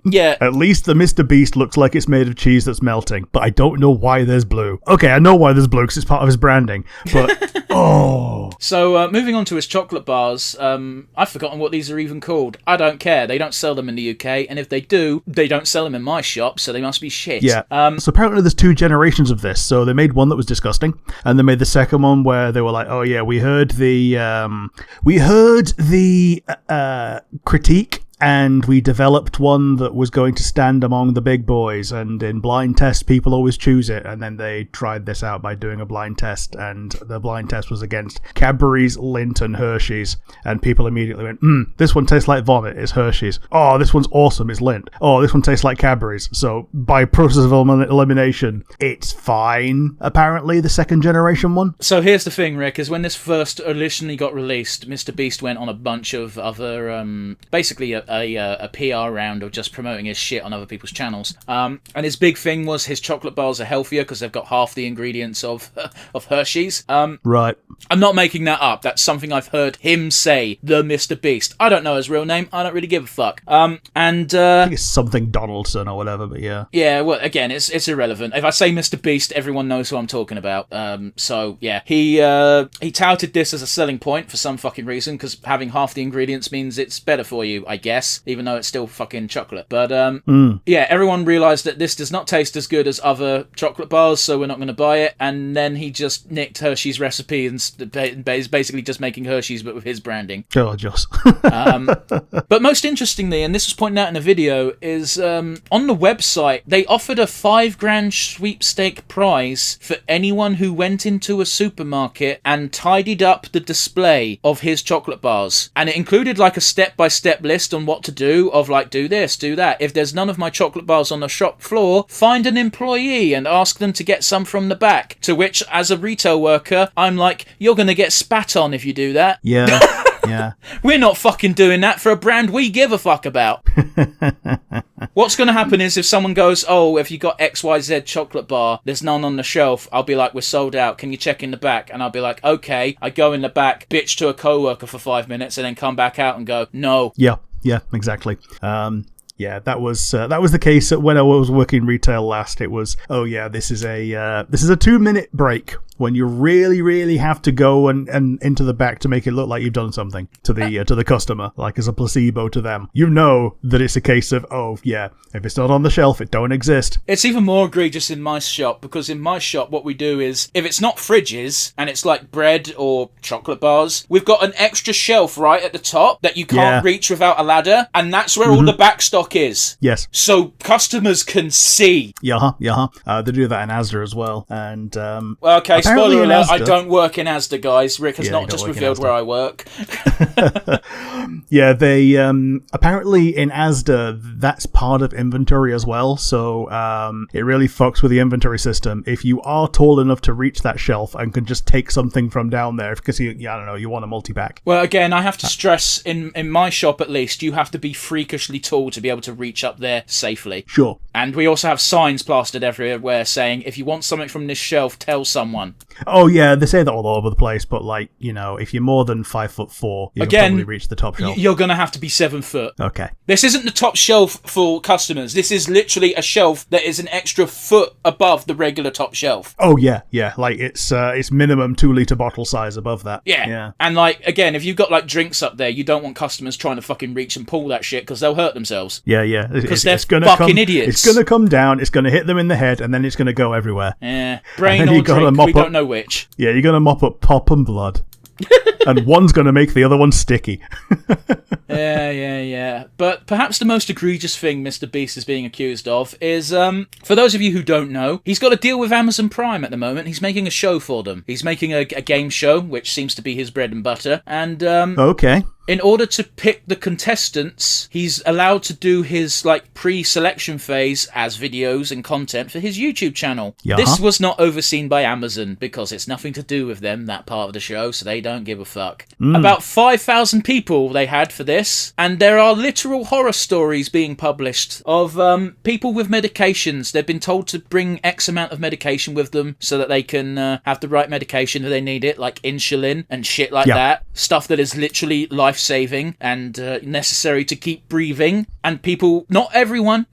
Yeah. At least the Mr. Beast looks like it's made of cheese that's melting, but I don't know why there's blue. Okay, I know why there's blue, because it's part of his branding, but... oh... So, moving on to his chocolate bars, I've forgotten what these are even called. I don't care. They don't sell them in the UK, and if they do, they don't sell them in my shop, so they must be shit. Yeah. So apparently there's 2 generations of this. So they made one that was disgusting, and they made the second one where they were like, oh yeah, we heard the critique, and we developed one that was going to stand among the big boys, and in blind tests people always choose it, and then they tried this out by doing a blind test, and the blind test was against Cadbury's, Lindt, and Hershey's, and people immediately went, this one tastes like vomit, it's Hershey's. Oh, this one's awesome, it's Lindt. Oh, this one tastes like Cadbury's. So by process of elimination, it's fine, apparently, the second generation one. So here's the thing, Rick, is when this first originally got released, Mr. Beast went on a bunch of other, basically a PR round of just promoting his shit on other people's channels. And his big thing was his chocolate bars are healthier because they've got half the ingredients of Hershey's. Right. I'm not making that up. That's something I've heard him say, the Mr. Beast. I don't know his real name. I don't really give a fuck. I think it's something Donaldson or whatever, but yeah. Yeah, well, again, it's irrelevant. If I say Mr. Beast, everyone knows who I'm talking about. So, yeah. He touted this as a selling point for some fucking reason, because having half the ingredients means it's better for you, I guess, even though it's still fucking chocolate. But, yeah, everyone realised that this does not taste as good as other chocolate bars, so we're not going to buy it. And then he just nicked Hershey's recipe and is basically just making Hershey's, but with his branding. Oh, just. But most interestingly, and this was pointed out in a video, is on the website, they offered a $5,000 sweepstake prize for anyone who went into a supermarket and tidied up the display of his chocolate bars. And it included like a step-by-step list on what to do, of like, do this, do that. If there's none of my chocolate bars on the shop floor, find an employee and ask them to get some from the back. To which, as a retail worker, I'm like, you're going to get spat on if you do that. Yeah. Yeah. We're not fucking doing that for a brand we give a fuck about. What's going to happen is if someone goes, oh, if you got XYZ chocolate bar, there's none on the shelf, I'll be like, we're sold out, can you check in the back? And I'll be like, okay. I go in the back, bitch to a coworker for 5 minutes, and then come back out and go, no. Yeah, exactly. Yeah, that was the case when I was working retail last. It was, oh yeah, this is a 2-minute break when you really, really have to go and into the back to make it look like you've done something to the customer, like as a placebo to them. You know that it's a case of, oh yeah, if it's not on the shelf, it don't exist. It's even more egregious in my shop, because in my shop what we do is, if it's not fridges and it's like bread or chocolate bars, we've got an extra shelf right at the top that you can't reach without a ladder, and that's where all the back stock is. Yes. So customers can see. They do that in Asda as well. And well, okay, spoiler alert, I don't work in Asda, guys. Rick has not just revealed where I work. Yeah, they apparently in Asda, that's part of inventory as well. So it really fucks with the inventory system. If you are tall enough to reach that shelf and can just take something from down there, because you want a multi-pack. Well, again, I have to stress, in my shop at least, you have to be freakishly tall to be able to reach up there safely. Sure. And we also have signs plastered everywhere saying, if you want something from this shelf, tell someone. Oh yeah, they say that all over the place, but like, if you're more than 5'4", you can probably reach the top shelf. You're going to have to be 7 foot. Okay. This isn't the top shelf for customers. This is literally a shelf that is an extra foot above the regular top shelf. Oh yeah. Like it's minimum 2-litre bottle size above that. Yeah. And like, again, if you've got like drinks up there, you don't want customers trying to fucking reach and pull that shit, because they'll hurt themselves. Yeah. Because they're fucking idiots. It's going to come down, it's going to hit them in the head, and then it's going to go everywhere. Yeah. Brain or drink, we don't know which. Yeah, you're going to mop up pop and blood. And one's going to make the other one sticky. Yeah. But perhaps the most egregious thing Mr. Beast is being accused of is, for those of you who don't know, he's got a deal with Amazon Prime at the moment. He's making a show for them. He's making a game show, which seems to be his bread and butter. And okay. in order to pick the contestants, he's allowed to do his like pre-selection phase as videos and content for his YouTube channel. This was not overseen by Amazon because it's nothing to do with them, that part of the show, so they don't give a fuck. About 5,000 people they had for this, and there are literal horror stories being published of people with medications. They've been told to bring X amount of medication with them so that they can have the right medication if they need it, like insulin and shit like that. Stuff that is literally life-saving and necessary to keep breathing. And people, not everyone,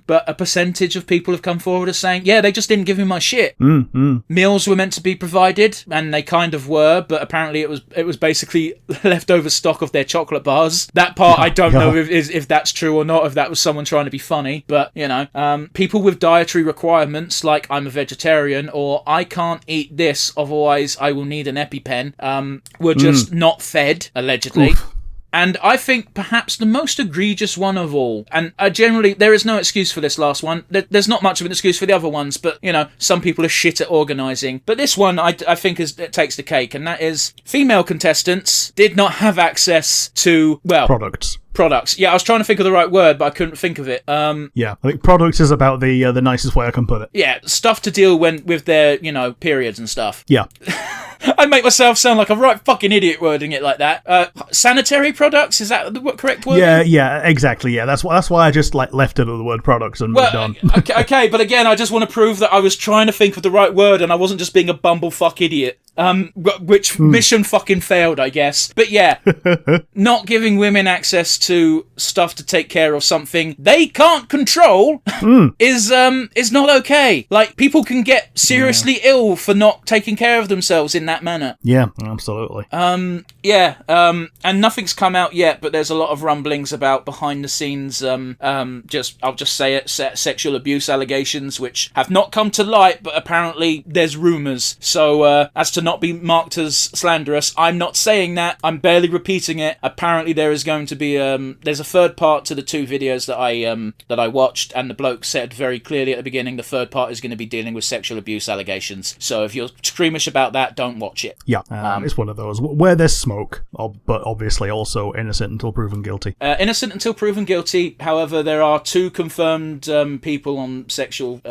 but a percentage of people have come forward as saying, yeah, they just didn't give me my shit. Meals were meant to be provided, and they kind of were, but apparently it was basically leftover stock of their chocolate bars. That part, I don't know if that's true or not, if that was someone trying to be funny, but, you know, people with dietary requirements, like I'm a vegetarian, or I can't eat this, otherwise I will need an EpiPen, were just not fed, allegedly. Oof. And I think perhaps the most egregious one of all, and generally there is no excuse for this last one, there's not much of an excuse for the other ones, but, you know, some people are shit at organising. But this one I think it takes the cake, and that is female contestants did not have access to, well... Products. Yeah, I was trying to think of the right word, but I couldn't think of it. Yeah, I think products is about the nicest way I can put it. Yeah, stuff to deal with their, you know, periods and stuff. Yeah. I make myself sound like a right fucking idiot wording it like that. Sanitary products, is that the correct word? Yeah, exactly. Yeah, that's why I just like left it at the word products and moved on. okay, but again, I just want to prove that I was trying to think of the right word and I wasn't just being a bumblefuck idiot. Which mission fucking failed, I guess. But yeah, not giving women access to stuff to take care of something they can't control is not okay. Like, people can get seriously ill for not taking care of themselves in that manner. Yeah, absolutely. And nothing's come out yet, but there's a lot of rumblings about behind the scenes, I'll just say it, sexual abuse allegations, which have not come to light, but apparently there's rumours. So, as to not be marked as slanderous, I'm not saying that, I'm barely repeating it. Apparently there is going to be, there's a third part to the two videos that I watched, and the bloke said very clearly at the beginning the third part is going to be dealing with sexual abuse allegations. So if you're squeamish about that, don't watch it. Yeah, it's one of those where there's smoke, but obviously also innocent until proven guilty. Innocent until proven guilty. However, there are two confirmed people on sexual.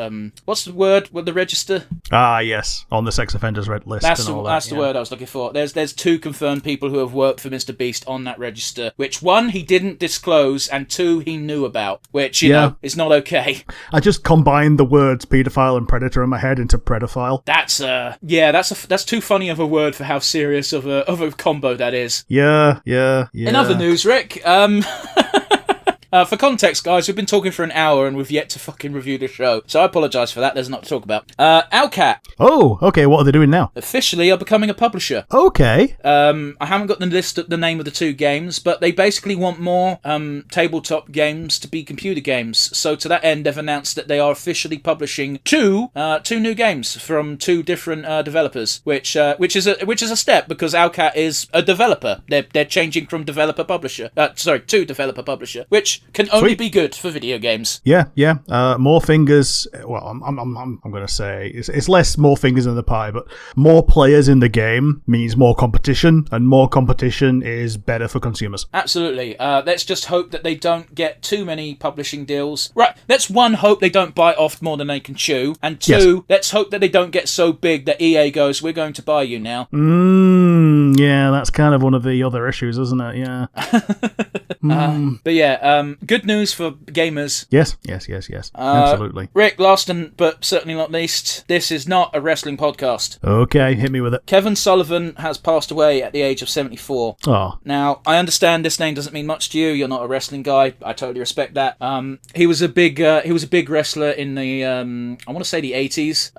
What's the word? What, the register? Ah, yes, on the sex offenders red list. That's the word I was looking for. There's two confirmed people who have worked for Mr. Beast on that register. Which one he didn't disclose, and two he knew about. Which you know is not okay. I just combined the words paedophile and predator in my head into predophile. That's too funny of a word for how serious of a combo that is. Yeah. In other news, Rick, for context, guys, we've been talking for an hour and we've yet to fucking review the show, so I apologise for that. There's not to talk about. Owlcat. Oh, okay. What are they doing now? Officially are becoming a publisher. Okay. I haven't got the name of the two games, but they basically want more tabletop games to be computer games. So to that end, they've announced that they are officially publishing two new games from two different developers, which is a step, because Owlcat is a developer. They're changing from developer publisher. To developer publisher, which can only be good for video games. Yeah. More fingers. Well, I'm going to say it's less more fingers in the pie, but more players in the game means more competition, and more competition is better for consumers. Absolutely. Let's just hope that they don't get too many publishing deals. Right. Let's one hope they don't bite off more than they can chew, and two, let's hope that they don't get so big that EA goes, "We're going to buy you now." Yeah, that's kind of one of the other issues, isn't it? Yeah. But yeah, good news for gamers. Yes. Absolutely. Rick, last but certainly not least, this is not a wrestling podcast. Okay, hit me with it. Kevin Sullivan has passed away at the age of 74. Oh. Now, I understand this name doesn't mean much to you. You're not a wrestling guy. I totally respect that. He was a big wrestler in the I want to say the 80s.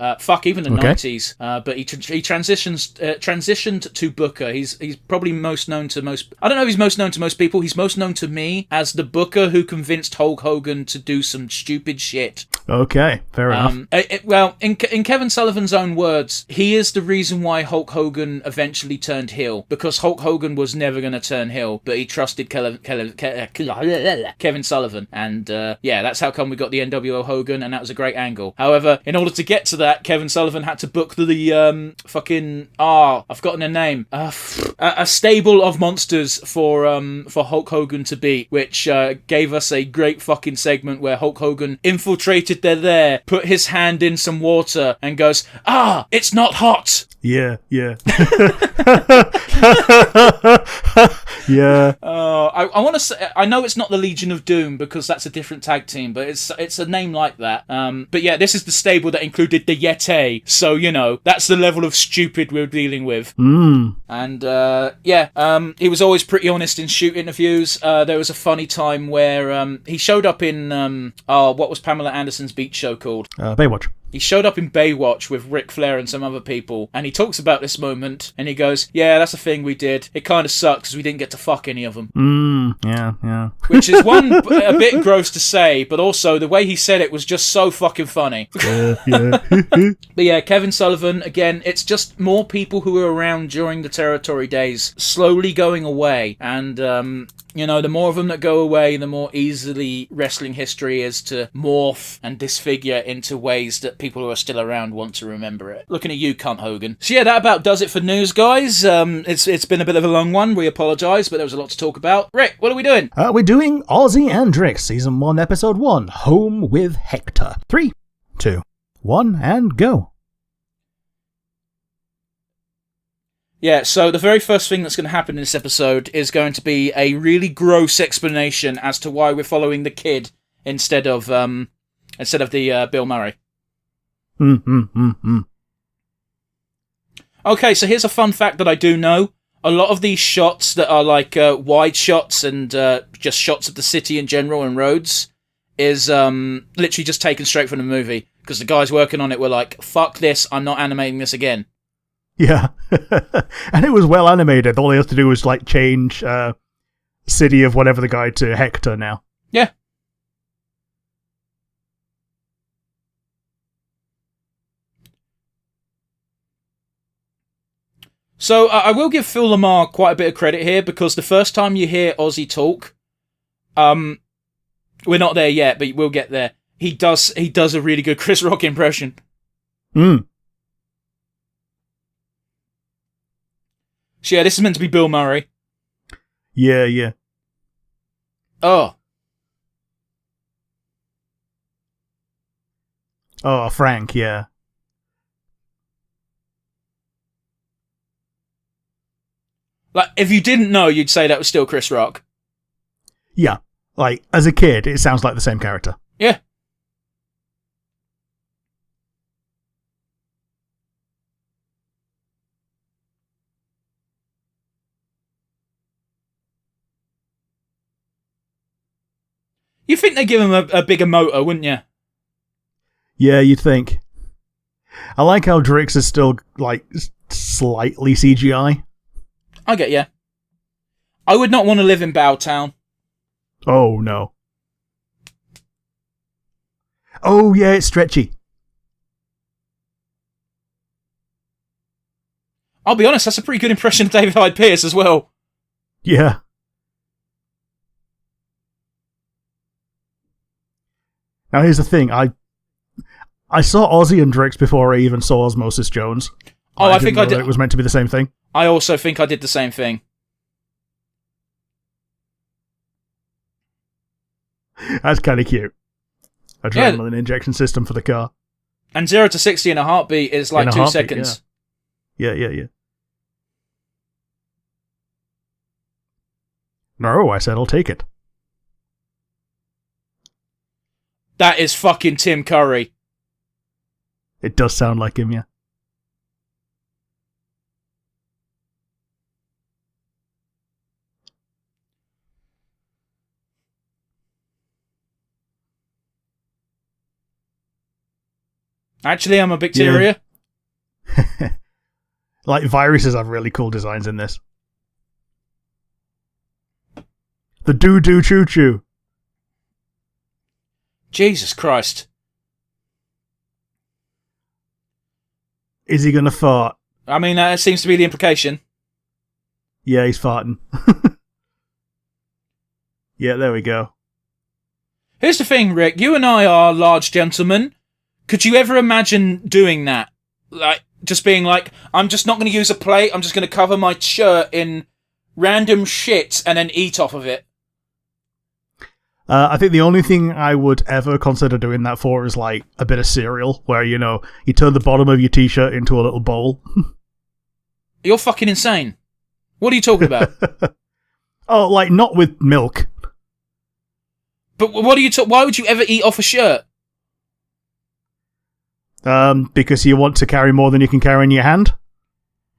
Even the 90s. But he transitioned to Booker. He's probably most known to most. I don't know if he's most known to most people. He's most known to me as the Booker who convinced Hulk Hogan to do some stupid shit. Okay, fair enough. Well, in Kevin Sullivan's own words, he is the reason why Hulk Hogan eventually turned heel, because Hulk Hogan was never going to turn heel, but he trusted Kevin Sullivan, and yeah, that's how come we got the NWO Hogan, and that was a great angle. However, in order to get to that, Kevin Sullivan had to book the I've forgotten their name, a stable of monsters for Hulk Hogan to beat, which gave us a great fucking segment where Hulk Hogan infiltrated there, put his hand in some water, and goes, it's not hot! Yeah. Yeah. I want to say, I know it's not the Legion of Doom because that's a different tag team, but it's a name like that. But yeah, this is the stable that included the Yeti, so that's the level of stupid we're dealing with. And he was always pretty honest in shoot interviews. There was a funny time where he showed up in what was Pamela Anderson's beach show called? Baywatch. He showed up in Baywatch with Ric Flair and some other people, and he talks about this moment, and he goes, yeah, that's a thing we did. It kind of sucks because we didn't get to fuck any of them. Yeah. Which is a bit gross to say, but also the way he said it was just so fucking funny. Yeah. But yeah, Kevin Sullivan, again, it's just more people who were around during the territory days slowly going away, and the more of them that go away, the more easily wrestling history is to morph and disfigure into ways that people who are still around want to remember it. Looking at you, cunt Hogan. So yeah, that about does it for news, guys. It's been a bit of a long one. We apologise, but there was a lot to talk about. Rick, what are we doing? We're doing Ozzy and Drix, Season 1, Episode 1, Home with Hector. 3, 2, 1, and go. Yeah, so the very first thing that's going to happen in this episode is going to be a really gross explanation as to why we're following the kid instead of the Bill Murray. Okay, so here's a fun fact that I do know. A lot of these shots that are like wide shots and just shots of the city in general and roads is literally just taken straight from the movie, because the guys working on it were like, fuck this, I'm not animating this again. Yeah. And it was well animated. All they have to do was change city of whatever the guy to Hector now. Yeah. So I will give Phil Lamar quite a bit of credit here, because the first time you hear Ozzy talk, we're not there yet, but we'll get there. He does a really good Chris Rock impression. So yeah, this is meant to be Bill Murray. Yeah. Oh, Frank, yeah. Like, if you didn't know, you'd say that was still Chris Rock. Yeah. As a kid, it sounds like the same character. Yeah. You think they'd give him a bigger motor, wouldn't you? Yeah, you'd think. I like how Drix is still, slightly CGI. I get you. I would not want to live in Bowtown. Oh, no. Oh, yeah, it's stretchy. I'll be honest, that's a pretty good impression of David Hyde Pierce as well. Yeah. Now, here's the thing. I saw Ozzy and Drix before I even saw Osmosis Jones. Oh, I think I did. It was meant to be the same thing. I also think I did the same thing. That's kind of cute. Adrenaline injection system for the car. And 0 to 60 in a heartbeat is like 2 seconds. Yeah. No, I said I'll take it. That is fucking Tim Curry. It does sound like him, yeah. Actually, I'm a bacteria. Yeah. Viruses have really cool designs in this. The doo-doo choo-choo. Jesus Christ. Is he going to fart? I mean, that seems to be the implication. Yeah, he's farting. Yeah, there we go. Here's the thing, Rick. You and I are large gentlemen. Could you ever imagine doing that? Like, just being like, I'm just not going to use a plate. I'm just going to cover my shirt in random shit and then eat off of it. I think the only thing I would ever consider doing that for is like a bit of cereal, where, you turn the bottom of your t-shirt into a little bowl. You're fucking insane. What are you talking about? Oh, like not with milk. But what are you why would you ever eat off a shirt? Because you want to carry more than you can carry in your hand.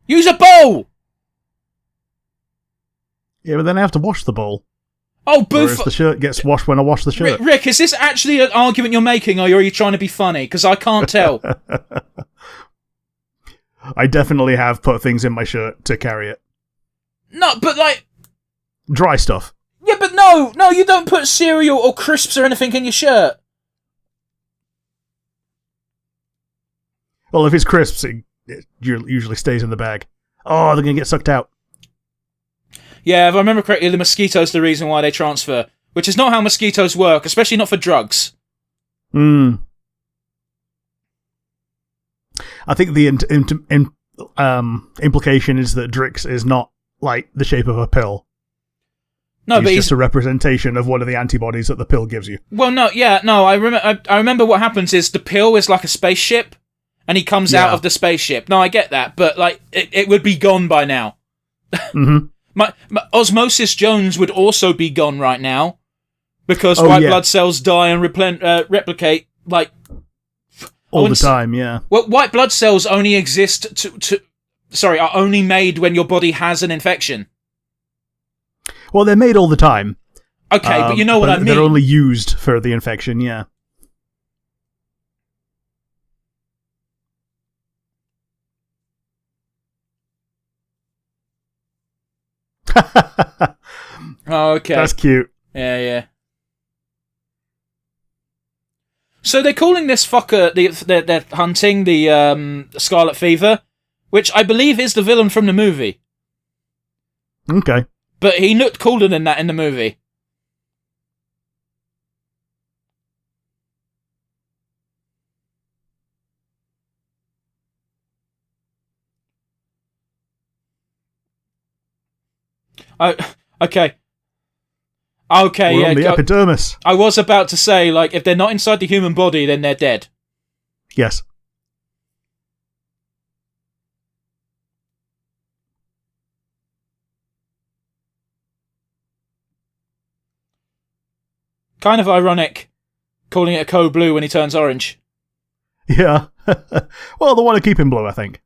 Use a bowl! Yeah, but then I have to wash the bowl. Oh, boof! Whereas the shirt gets washed when I wash the shirt. Rick, is this actually an argument you're making, or are you trying to be funny? Because I can't tell. I definitely have put things in my shirt to carry it. No, but like... Dry stuff. Yeah, but no, you don't put cereal or crisps or anything in your shirt. Well, if it's crisps, it usually stays in the bag. Oh, they're going to get sucked out. Yeah, if I remember correctly, the mosquitoes the reason why they transfer, which is not how mosquitoes work, especially not for drugs. I think the implication is that Drix is not like the shape of a pill. No, but he's just a representation of one of the antibodies that the pill gives you. Well, no, yeah, no. I remember what happens is the pill is like a spaceship, and he comes out of the spaceship. No, I get that, but like it would be gone by now. Mm-hmm. my Osmosis Jones would also be gone right now because white blood cells die and replicate like all the time. Yeah. Well, white blood cells only exist are only made when your body has an infection. Well, they're made all the time. Okay, but you know what I mean. They're only used for the infection, yeah. Oh, okay. That's cute. Yeah. So they're calling this fucker, they're hunting the Scarlet Fever, which I believe is the villain from the movie. Okay. But he looked cooler than that in the movie. Okay. Okay, we're on the epidermis. I was about to say, like, if they're not inside the human body, then they're dead. Yes. Kind of ironic, calling it a code blue when he turns orange. Yeah. Well, they want to keep him blue, I think.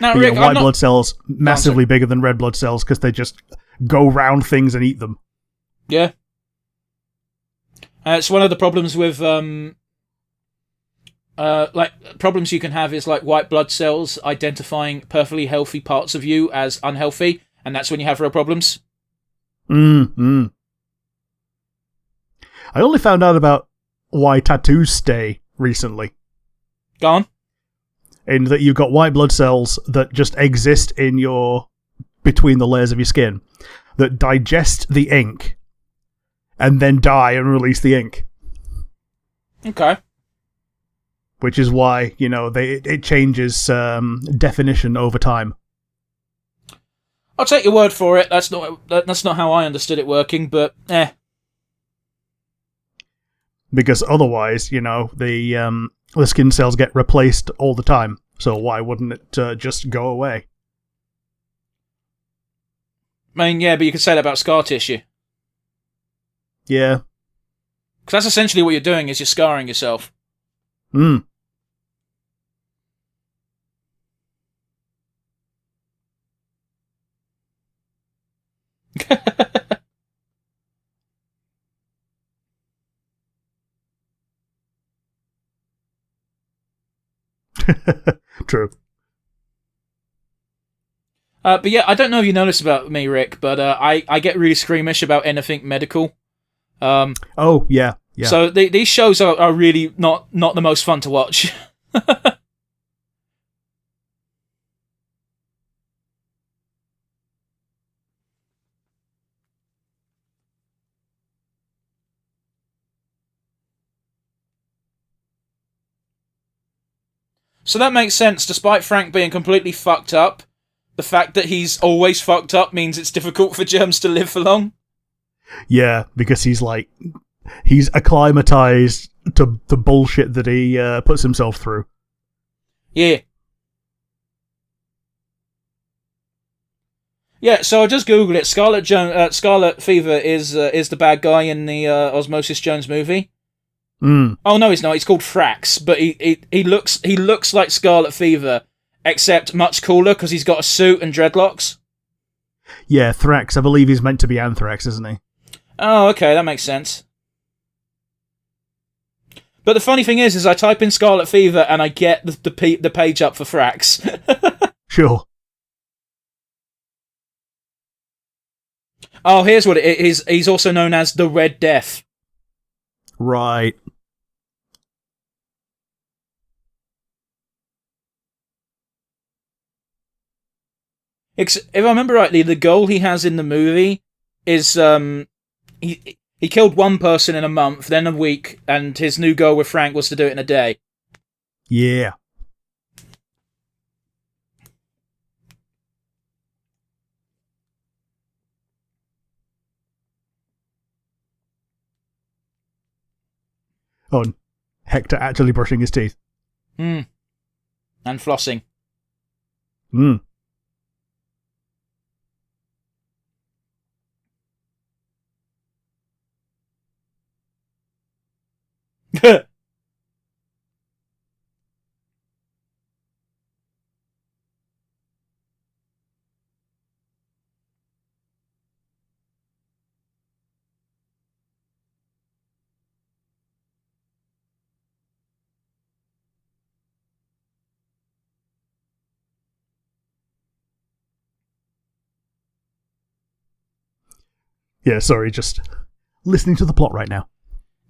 Now, Rick, white blood cells massively bigger than red blood cells because they just go round things and eat them. Yeah. It's one of the problems with problems you can have is like white blood cells identifying perfectly healthy parts of you as unhealthy, and that's when you have real problems. I only found out about why tattoos stay recently. Go on. In that you've got white blood cells that just exist in between the layers of your skin that digest the ink and then die and release the ink. Okay. Which is why, it changes definition over time. I'll take your word for it. That's not how I understood it working, but Because otherwise, the skin cells get replaced all the time. So why wouldn't it just go away? I mean, yeah, but you could say that about scar tissue. Yeah. Because that's essentially what you're doing, is you're scarring yourself. True. But yeah, I don't know if you noticed about me, Rick, but I get really squeamish about anything medical. Oh, yeah. Yeah. So these shows are really not the most fun to watch. So that makes sense. Despite Frank being completely fucked up, the fact that he's always fucked up means it's difficult for germs to live for long. Yeah, because he's acclimatized to the bullshit that he puts himself through. Yeah. Yeah, so I just googled it. Scarlet Fever is the bad guy in the Osmosis Jones movie. Mm. Oh no, he's not. He's called Thrax, but he looks like Scarlet Fever, except much cooler because he's got a suit and dreadlocks. Yeah, Thrax. I believe he's meant to be Anthrax, isn't he? Oh, okay, that makes sense. But the funny thing is I type in Scarlet Fever and I get the page up for Thrax. Sure. Oh, here's what it is. He's also known as the Red Death. Right. If I remember rightly, the goal he has in the movie is he killed one person in a month, then a week, and his new goal with Frank was to do it in a day. Yeah. Oh, Hector actually brushing his teeth. And flossing. Hmm. Yeah, sorry, just listening to the plot right now.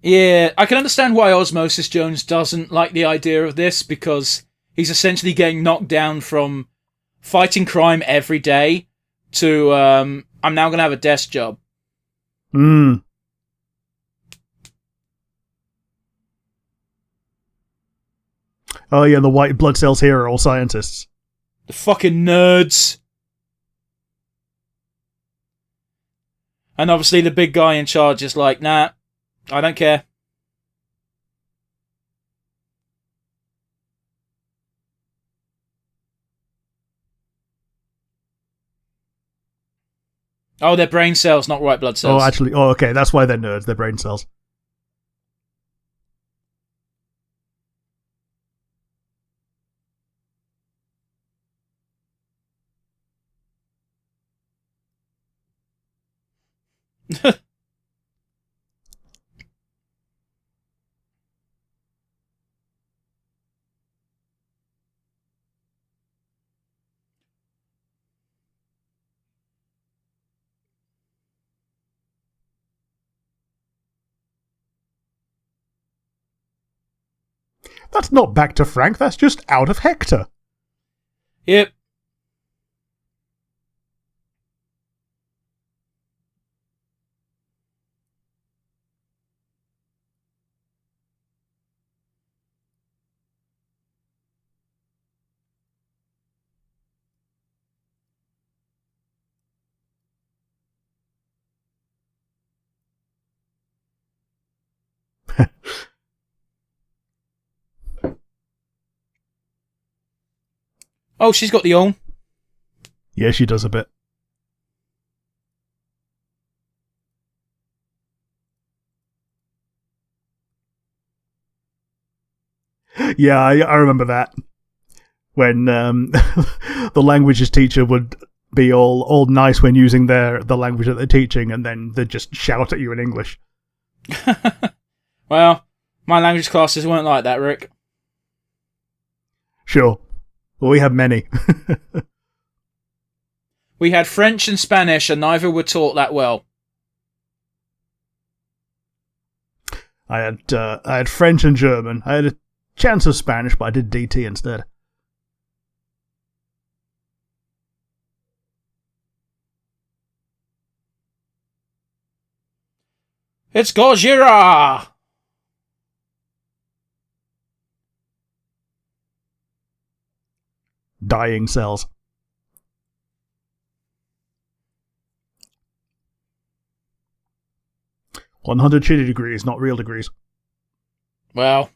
Yeah, I can understand why Osmosis Jones doesn't like the idea of this, because he's essentially getting knocked down from fighting crime every day to, I'm now going to have a desk job. Hmm. Oh yeah, the white blood cells here are all scientists. The fucking nerds. And obviously the big guy in charge is like, nah, I don't care. Oh, they're brain cells, not white blood cells. Okay, that's why they're nerds, they're brain cells. That's not back to Frank, that's just out of Hector. Yep. Oh, she's got the own. Yeah, she does a bit. Yeah, I remember that. When the languages teacher would be all nice when using the language that they're teaching, and then they'd just shout at you in English. Well, my language classes weren't like that, Rick. Sure. Well, we have many. We had French and Spanish, and neither were taught that well. I had French and German. I had a chance of Spanish, but I did DT instead. It's Gojira! Dying cells. "100 shitty degrees, not real degrees." Well.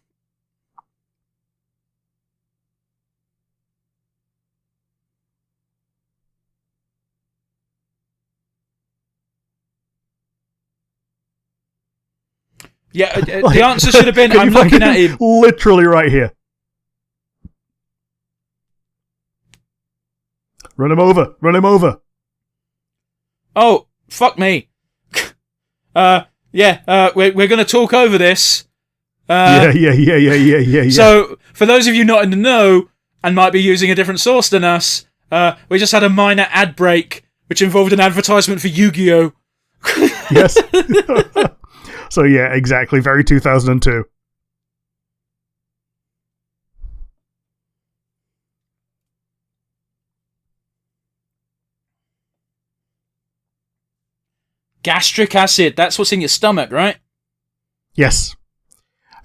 Yeah, the answer should have been, I'm looking at him. Literally right here. Run him over. Run him over. Oh, fuck me. We're going to talk over this. Yeah. So, for those of you not in the know, and might be using a different source than us, we just had a minor ad break, which involved an advertisement for Yu-Gi-Oh! Yes. So yeah, exactly. Very 2002. Gastric acid, that's what's in your stomach, right? Yes.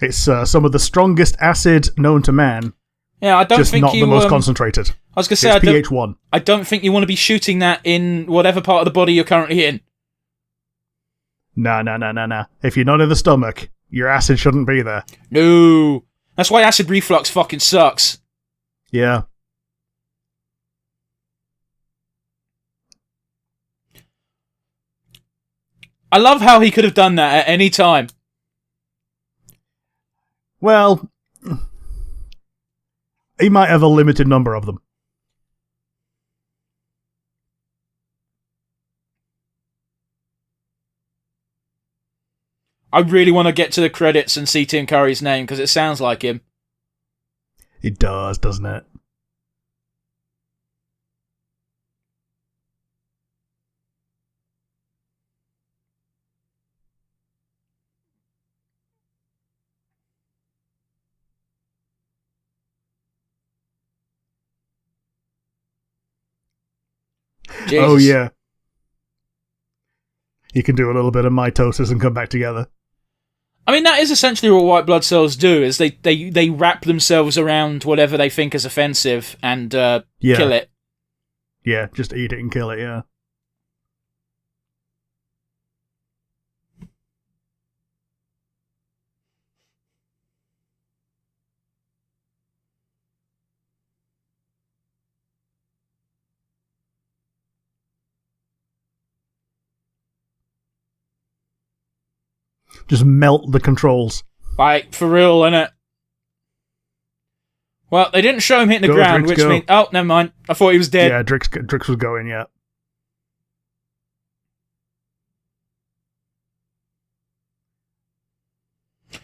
It's some of the strongest acid known to man. Yeah, I don't just think not the most concentrated. I was going to say, it's pH 1. I don't think you want to be shooting that in whatever part of the body you're currently in. Nah. If you're not in the stomach, your acid shouldn't be there. No. That's why acid reflux fucking sucks. Yeah. I love how he could have done that at any time. Well, he might have a limited number of them. I really want to get to the credits and see Tim Curry's name, because it sounds like him. It does, doesn't it? Jesus. Oh, yeah. You can do a little bit of mitosis and come back together. I mean, that is essentially what white blood cells do, is they wrap themselves around whatever they think is offensive and kill it. Yeah, just eat it and kill it, yeah. Just melt the controls. Like, for real, innit? Well, they didn't show him hitting the ground, Drix, which means... Oh, never mind. I thought he was dead. Yeah, Drix was going, yeah.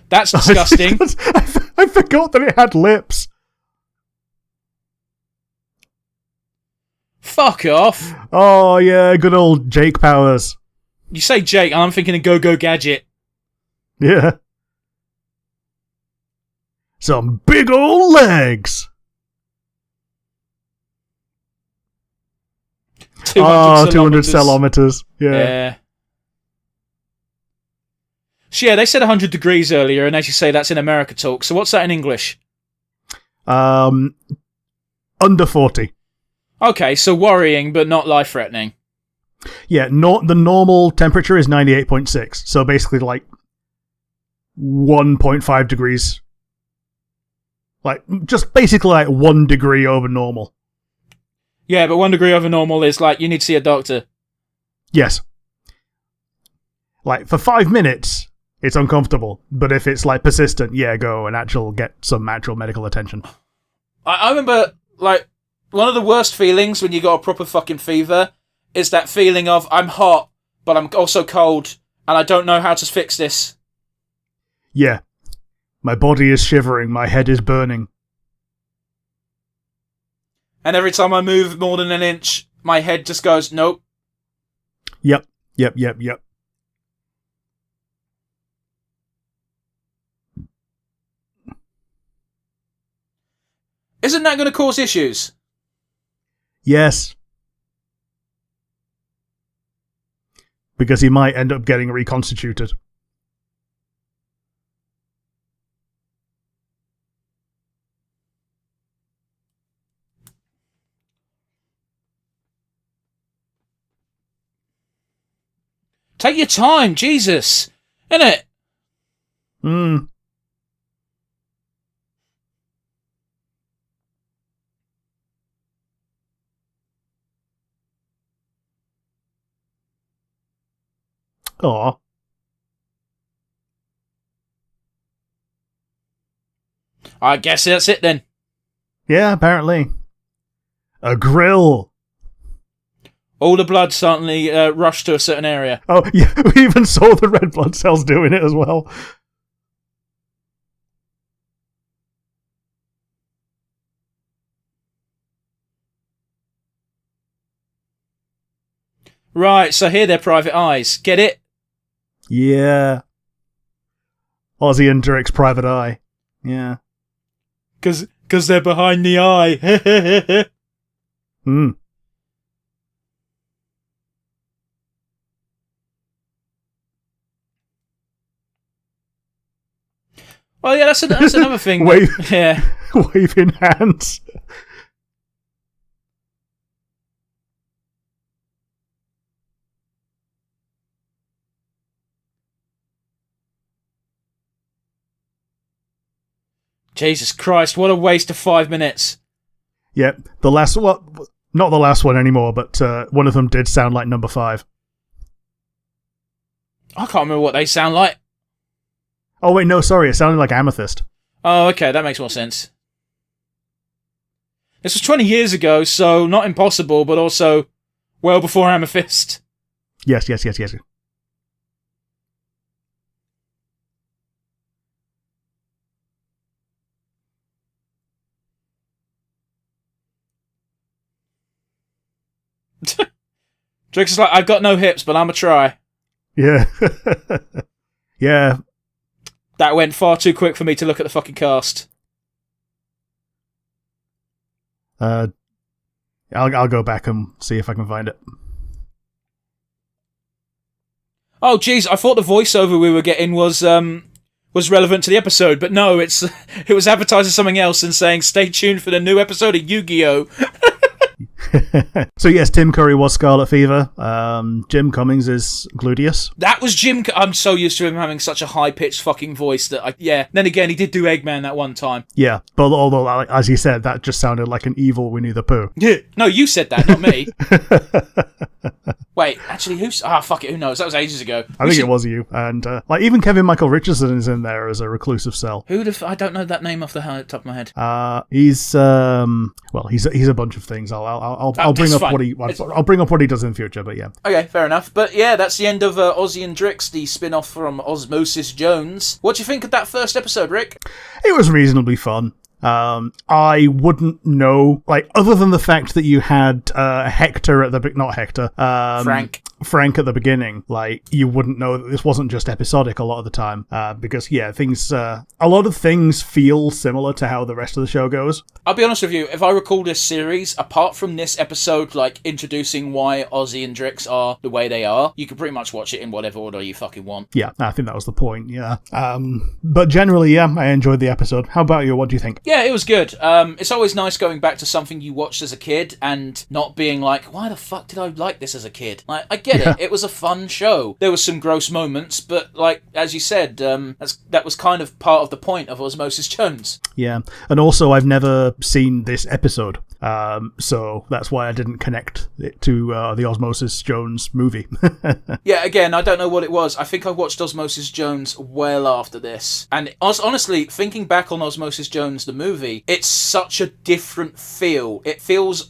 That's disgusting. I forgot that it had lips. Fuck off. Oh, yeah, good old Jake Powers. You say Jake, and I'm thinking of Go-Go Gadget. Yeah. Some big old legs. 200 cellometers. Yeah. So yeah, they said 100 degrees earlier, and as you say, that's in America talk. So what's that in English? Under 40. Okay, so worrying, but not life-threatening. Yeah, the normal temperature is 98.6. So basically like 1.5 degrees. Like, just basically like 1 degree over normal. Yeah, but 1 degree over normal is like, you need to see a doctor. Yes. Like, for 5 minutes, it's uncomfortable. But if it's like persistent, yeah, go and get some actual medical attention. I remember, like, one of the worst feelings when you got a proper fucking fever is that feeling of, I'm hot, but I'm also cold, and I don't know how to fix this. Yeah. My body is shivering, my head is burning. And every time I move more than an inch, my head just goes, nope. Yep. Isn't that going to cause issues? Yes. Because he might end up getting reconstituted. Take your time, Jesus. Innit? Hmm. Aw. I guess that's it then. Yeah, apparently. A grill. All the blood suddenly rushed to a certain area. Oh, yeah, we even saw the red blood cells doing it as well. Right, so here they're private eyes. Get it? Yeah. Ozzy and Drix private eye. Yeah. Because they're behind the eye. Hmm. Well, yeah, that's another thing. Yeah. Waving hands. Jesus Christ, what a waste of 5 minutes. Yep. The last one, not the last one anymore, but one of them did sound like number 5. I can't remember what they sound like. Oh, wait, no, sorry. It sounded like Amethyst. Oh, okay, that makes more sense. This was 20 years ago, so not impossible, but also well before Amethyst. Yes. Drix is like, I've got no hips, but I'ma try. Yeah. Yeah. That went far too quick for me to look at the fucking cast. I'll go back and see if I can find it. Oh, jeez, I thought the voiceover we were getting was relevant to the episode, but no, it was advertising something else and saying, stay tuned for the new episode of Yu-Gi-Oh! So yes, Tim Curry was Scarlet Fever. Jim Cummings is Gluteus. That was Jim. I'm so used to him having such a high-pitched fucking voice that yeah. Then again, he did do Eggman that one time. Yeah, but although, as you said, that just sounded like an evil Winnie the Pooh. Yeah. No, you said that, not me. Wait, actually, fuck it, who knows? That was ages ago. I think it was you. And even Kevin Michael Richardson is in there as a reclusive cell. I don't know that name off the top of my head. He's a bunch of things. I'll bring up what he does in the future, but yeah. Okay, fair enough. But yeah, that's the end of Ozzy and Drix, the spin-off from Osmosis Jones. What do you think of that first episode, Rick? It was reasonably fun. I wouldn't know, other than the fact that you had Hector at not Hector, Frank at the beginning, you wouldn't know that this wasn't just episodic a lot of the time, because yeah, a lot of things feel similar to how the rest of the show goes. I'll be honest with you, if I recall this series, apart from this episode, introducing why Ozzy and Drix are the way they are, you can pretty much watch it in whatever order you fucking want. Yeah, I think that was the point, yeah. But generally, yeah, I enjoyed the episode. How about you? What do you think? Yeah, it was good. It's always nice going back to something you watched as a kid and not being like, why the fuck did I like this as a kid? I get it. It was a fun show. There was some gross moments, but as you said, that was kind of part of the point of Osmosis Jones. Yeah, and also I've never seen this episode, so that's why I didn't connect it to the Osmosis Jones movie. Yeah, again, I don't know what it was. I think I watched Osmosis Jones well after this, and honestly, thinking back on Osmosis Jones, the movie, it's such a different feel. It feels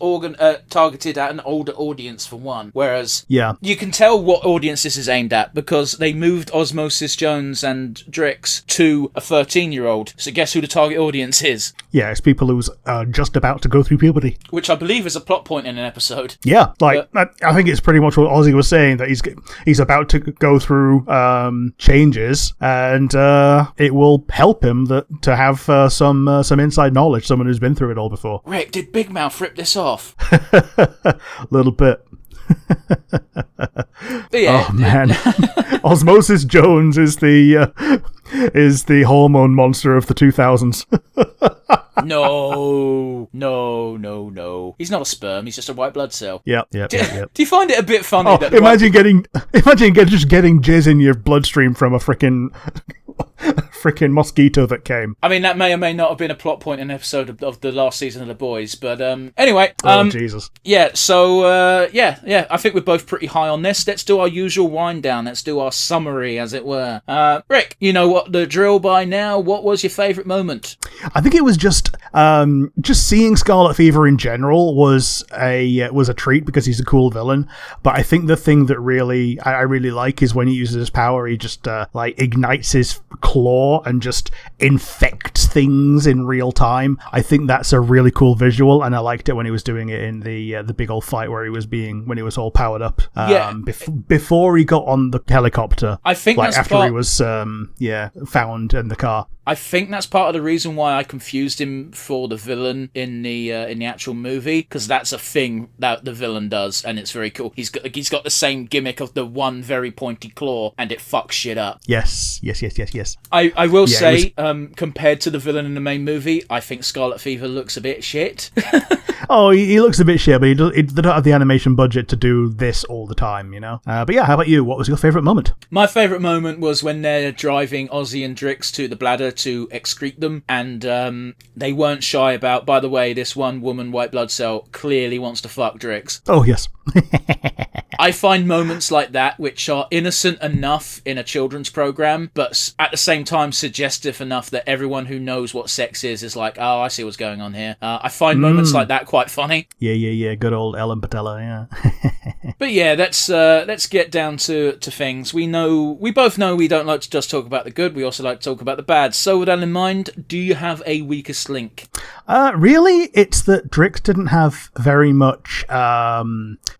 targeted at an older audience for one, whereas you can tell what audience this is aimed at because they moved Osmosis Jones and Drix to a 13-year-old. So guess who the target audience is? Yeah, it's people who's just about to go through puberty. nobody. Which I believe is a plot point in an episode. Yeah, like I think it's pretty much what Ozzy was saying, that he's about to go through changes, and it will help him to have some inside knowledge, someone who's been through it all before. Rick, did Big Mouth rip this off? A little bit. Yeah. Oh man, Osmosis Jones is the hormone monster of the 2000s. No. He's not a sperm. He's just a white blood cell. Yep. Do you find it a bit funny that imagine just getting jizz in your bloodstream from a freaking mosquito that came. I mean, that may or may not have been a plot point in an episode of the last season of The Boys, but anyway. Jesus. Yeah, so, I think we're both pretty high on this. Let's do our usual wind down. Let's do our summary, as it were. Rick, you know what the drill by now. What was your favourite moment? I think it was just seeing Scarlet Fever in general was a treat, because he's a cool villain. But I think the thing that I really like is when he uses his power, he just ignites his claw and just infects things in real time. I think that's a really cool visual, and I liked it when he was doing it in the big old fight when he was all powered up. Before he got on the helicopter. I think that's after he was found in the car. I think that's part of the reason why I confused him for the villain in the actual movie, because that's a thing that the villain does, and it's very cool. He's got the same gimmick of the one very pointy claw, and it fucks shit up. Yes. I will say, compared to the villain in the main movie, I think Scarlet Fever looks a bit shit. Oh, he looks a bit shit, but they don't have the animation budget to do this all the time, you know? But yeah, how about you? What was your favourite moment? My favourite moment was when they're driving Ozzy and Drix to the bladder to excrete them, and they weren't shy about, by the way, this one woman white blood cell clearly wants to fuck Drix. Oh, yes. I find moments like that which are innocent enough in a children's program, but at the same time suggestive enough that everyone who knows what sex is like, oh, I see what's going on here. I find moments like that quite funny. Yeah. Good old Ellen Patella, yeah. But yeah, let's get down to things. We both know we don't like to just talk about the good. We also like to talk about the bad. So with that in mind, do you have a weakest link? Really, it's that Drix didn't have very much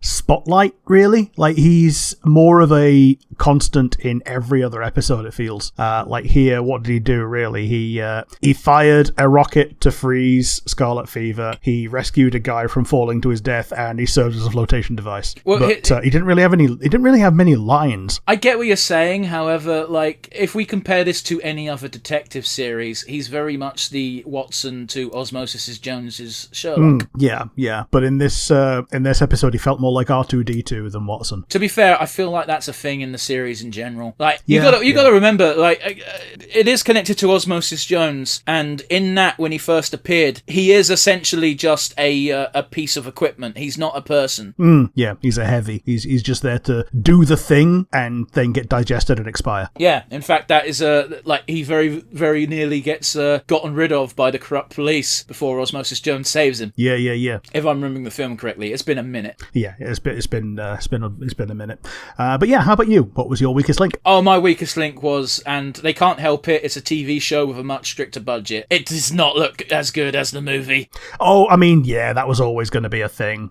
spotlight, really. Like, he's more of a constant in every other episode, it feels. Like here, what did he do, really? He fired a rocket to freeze Scarlet Fever, he rescued a guy from falling to his death, and he served as a flotation device. Well, but he didn't really have many lines. I get what you're saying, however, like, if we compare this to any other detective series, he's very much the Watson to Osmosis Jones's Sherlock. Yeah. But in this episode, he felt more like R2-D2 than Watson. To be fair, I feel like that's a thing in the series in general. Like, you gotta remember, like, it is connected to Osmosis Jones, and in that, when he first appeared, he is essentially just a piece of equipment. He's not a person. Yeah, he's a heavy. He's just there to do the thing and then get digested and expire. Yeah, in fact, that is he very, very nearly gets gotten rid of by the corrupt police before Osmosis Jones saves him. Yeah. If I'm remembering the film correctly, it's been a minute. Yeah, it's been a minute. But yeah, how about you? What was your weakest link? Oh, my weakest link was, and they can't help it, it's a TV show with a much stricter budget. It does not look as good as the movie. Oh, I mean, yeah, that was always going to be a thing.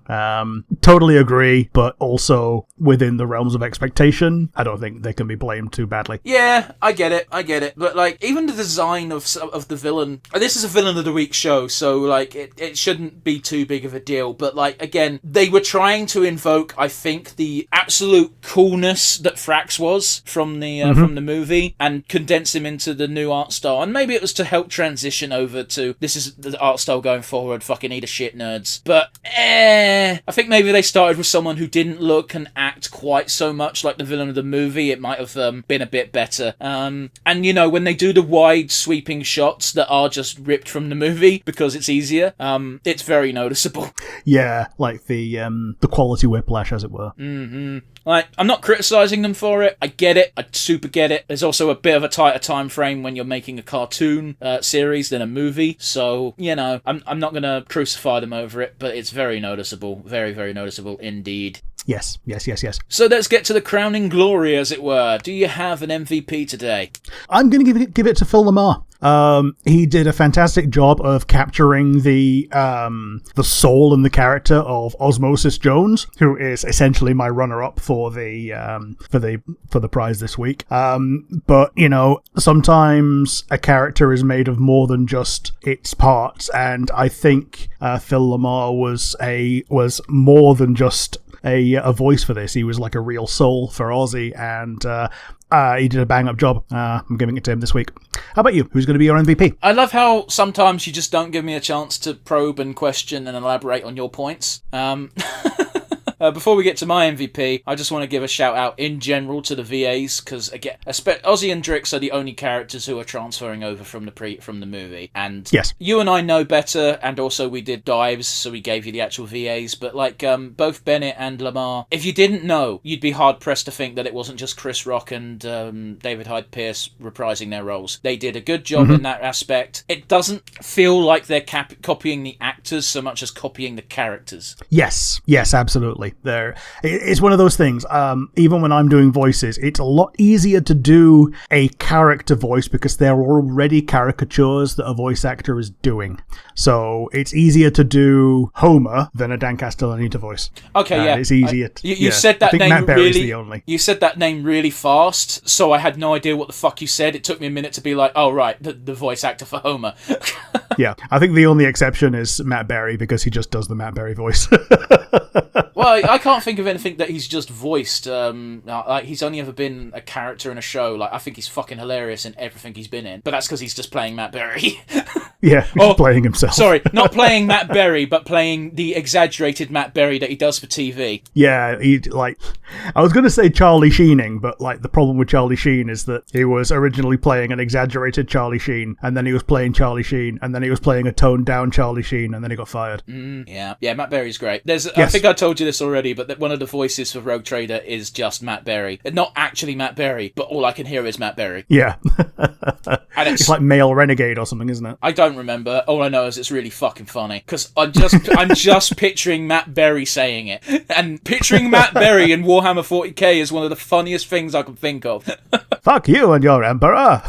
Totally agree, but also within the realms of expectation, I don't think they can be blamed too badly. Yeah, I get it. But, like, even the design of the villain, this is a Villain of the Week show, so, like, it shouldn't be too big of a deal. But, like, again, they were trying to invoke, I think, the absolute coolness that Frax was from the movie, and condense him into the new art style. And maybe it was to help transition over to, this is the art style going forward, fucking eat a shit, nerds. But, I think maybe they started with someone who didn't look and act quite so much like the villain of the movie. It might have been a bit better. And, you know, when they do the wide sweeping shots that are just ripped from the movie because it's easier, it's very noticeable. Yeah, like the quality whiplash, as it were. Like, I'm not criticising them for it. I get it. I super get it. There's also a bit of a tighter time frame when you're making a cartoon series than a movie. So, you know, I'm not going to crucify them over it, but it's very noticeable. Very, very noticeable indeed. Yes. So let's get to the crowning glory, as it were. Do you have an MVP today? I'm going to give it to Phil Lamar. He did a fantastic job of capturing the soul and the character of Osmosis Jones, who is essentially my runner-up for the prize this week. But sometimes a character is made of more than just its parts, and I think Phil Lamar was more than just a voice for this. He was like a real soul for Ozzy, and he did a bang-up job. I'm giving it to him this week. How about you? Who's going to be your MVP? I love how sometimes you just don't give me a chance to probe and question and elaborate on your points. Before we get to my MVP, I just want to give a shout out in general to the VAs, because again, Ozzy and Drix are the only characters who are transferring over from the movie. And yes, you and I know better, and also we did dives, so we gave you the actual VAs. But both Bennett and Lamar, if you didn't know, you'd be hard pressed to think that it wasn't just Chris Rock and David Hyde Pierce reprising their roles. They did a good job in that aspect. It doesn't feel like they're copying the actors so much as copying the characters. Yes, absolutely. It's one of those things. Even when I'm doing voices, it's a lot easier to do a character voice because there are already caricatures that a voice actor is doing. So it's easier to do Homer than a Dan Castellaneta voice. Okay, yeah, it's easier. You said that I think name Matt Berry's really. The only. You said that name really fast, so I had no idea what the fuck you said. It took me a minute to be like, oh right, the voice actor for Homer. Yeah, I think the only exception is Matt Berry because he just does the Matt Berry voice. Well, I can't think of anything that he's just voiced. He's only ever been a character in a show. I think he's fucking hilarious in everything he's been in. But that's because he's just playing Matt Berry. Yeah, he's playing himself. Sorry, not playing Matt Berry, but playing the exaggerated Matt Berry that he does for TV. Yeah, I was going to say Charlie Sheening, but the problem with Charlie Sheen is that he was originally playing an exaggerated Charlie Sheen, and then he was playing Charlie Sheen, and then he was playing a toned down Charlie Sheen, and then he got fired. Yeah, Matt Berry's great. Yes. I think I told you this already, but one of the voices for Rogue Trader is just Matt Berry. Not actually Matt Berry, but all I can hear is Matt Berry. Yeah. And it's like Male Renegade or something, isn't it? I don't remember. All I know is it's really fucking funny, because I'm just picturing Matt Berry saying it. And picturing Matt Berry in Warhammer 40k is one of the funniest things I can think of. Fuck you and your Emperor.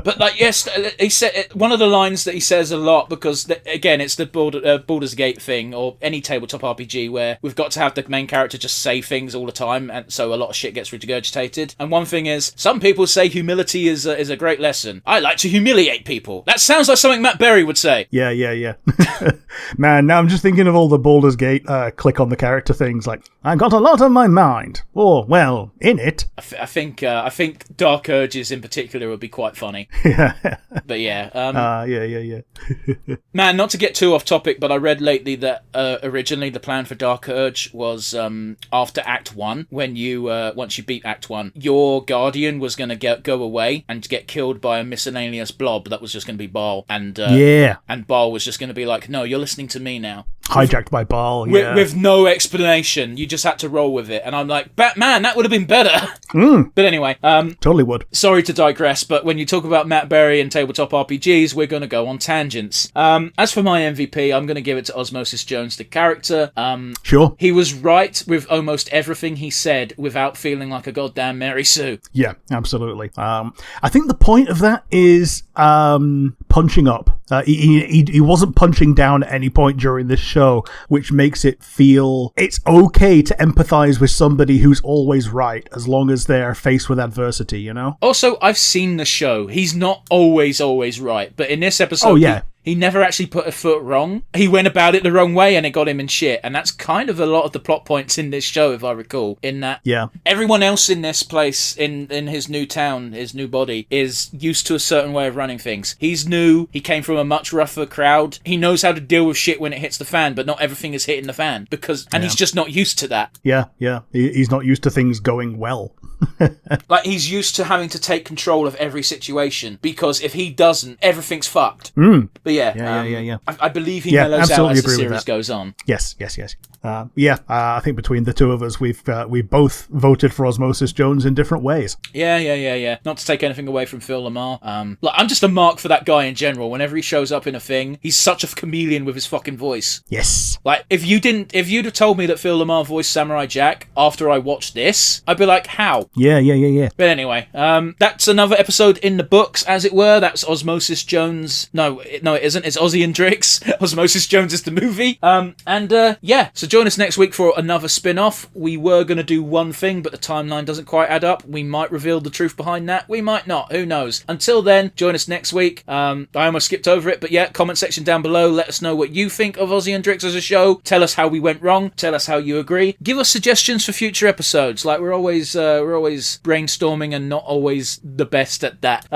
But yes, he said one of the lines that he says a lot, because again, it's the Baldur's Gate thing, or any tabletop RPG where we've got to have the main character just say things all the time, and so a lot of shit gets regurgitated. And one thing is, some people say humility is a great lesson. I like to humiliate people. That sounds like something Matt Berry would say. Yeah. Man, now I'm just thinking of all the Baldur's Gate click on the character things. I got a lot on my mind. Or, well, in it. I think Dark Urges in particular would be quite funny. Yeah. But yeah. Yeah. Man, not to get too off topic, but I read lately that originally the plan for Dark Urge was after Act 1, when once you beat Act 1, your Guardian was going to go away and get killed by a miscellaneous blob that was just going to be Baal. And Baal was just going to be like, no, you're listening to me now. Hijacked by Baal, yeah. With no explanation. You just had to roll with it. And I'm like, Batman, that would have been better. But anyway. Totally would. Sorry to digress, but when you talk about Matt Berry and tabletop RPGs, we're going to go on tangents. As for my MVP, I'm going to give it to Osmosis Jones, the character. Sure. He was right with almost everything he said without feeling like a goddamn Mary Sue. Yeah, absolutely. I think the point of that is punching up. He wasn't punching down at any point during this show, which makes it feel it's okay to empathize with somebody who's always right, as long as they're faced with adversity, you know? Also, I've seen the show. He's not always right, but in this episode, he never actually put a foot wrong. He went about it the wrong way and it got him in shit. And that's kind of a lot of the plot points in this show, if I recall. In that everyone else in this place, in his new town, his new body, is used to a certain way of running things. He's new. He came from a much rougher crowd. He knows how to deal with shit when it hits the fan, but not everything is hitting the fan. He's just not used to that. Yeah. He's not used to things going well. He's used to having to take control of every situation, because if he doesn't, everything's fucked. But yeah. Yeah. I believe he mellows out as the series goes on. Yes. I think between the two of us, we both voted for Osmosis Jones in different ways. Yeah. Not to take anything away from Phil Lamar. I'm just a mark for that guy in general. Whenever he shows up in a thing, he's such a chameleon with his fucking voice. Yes. Like, if you'd have told me that Phil Lamar voiced Samurai Jack after I watched this, I'd be like, how? Yeah. But anyway, that's another episode in the books, as it were. That's Osmosis Jones. No, it isn't. It's Ozzy and Drix. Osmosis Jones is the movie. So join us next week for another spin-off. We were going to do one thing, but the timeline doesn't quite add up. We might reveal the truth behind that. We might not. Who knows? Until then, join us next week. I almost skipped over it, but yeah, comment section down below. Let us know what you think of Ozzy and Drix as a show. Tell us how we went wrong. Tell us how you agree. Give us suggestions for future episodes. Like, we're always brainstorming and not always the best at that.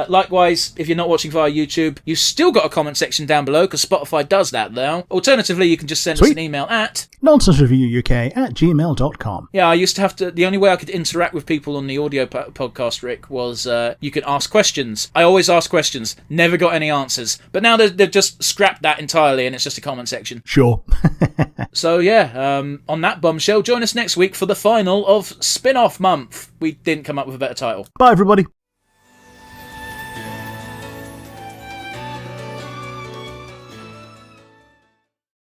Likewise, if you're not watching via YouTube, you've still got a comment section down below because Spotify does that though. Alternatively, you can just send us an email at nonsensereviewuk@gmail.com. Yeah, I used to have to. The only way I could interact with people on the audio podcast, Rick, was you could ask questions. I always ask questions, never got any answers. But now they've just scrapped that entirely, and it's just a comment section. Sure. So yeah, on that bombshell, join us next week for the final of Spin-Off Month. We didn't come up with a better title. Bye, everybody.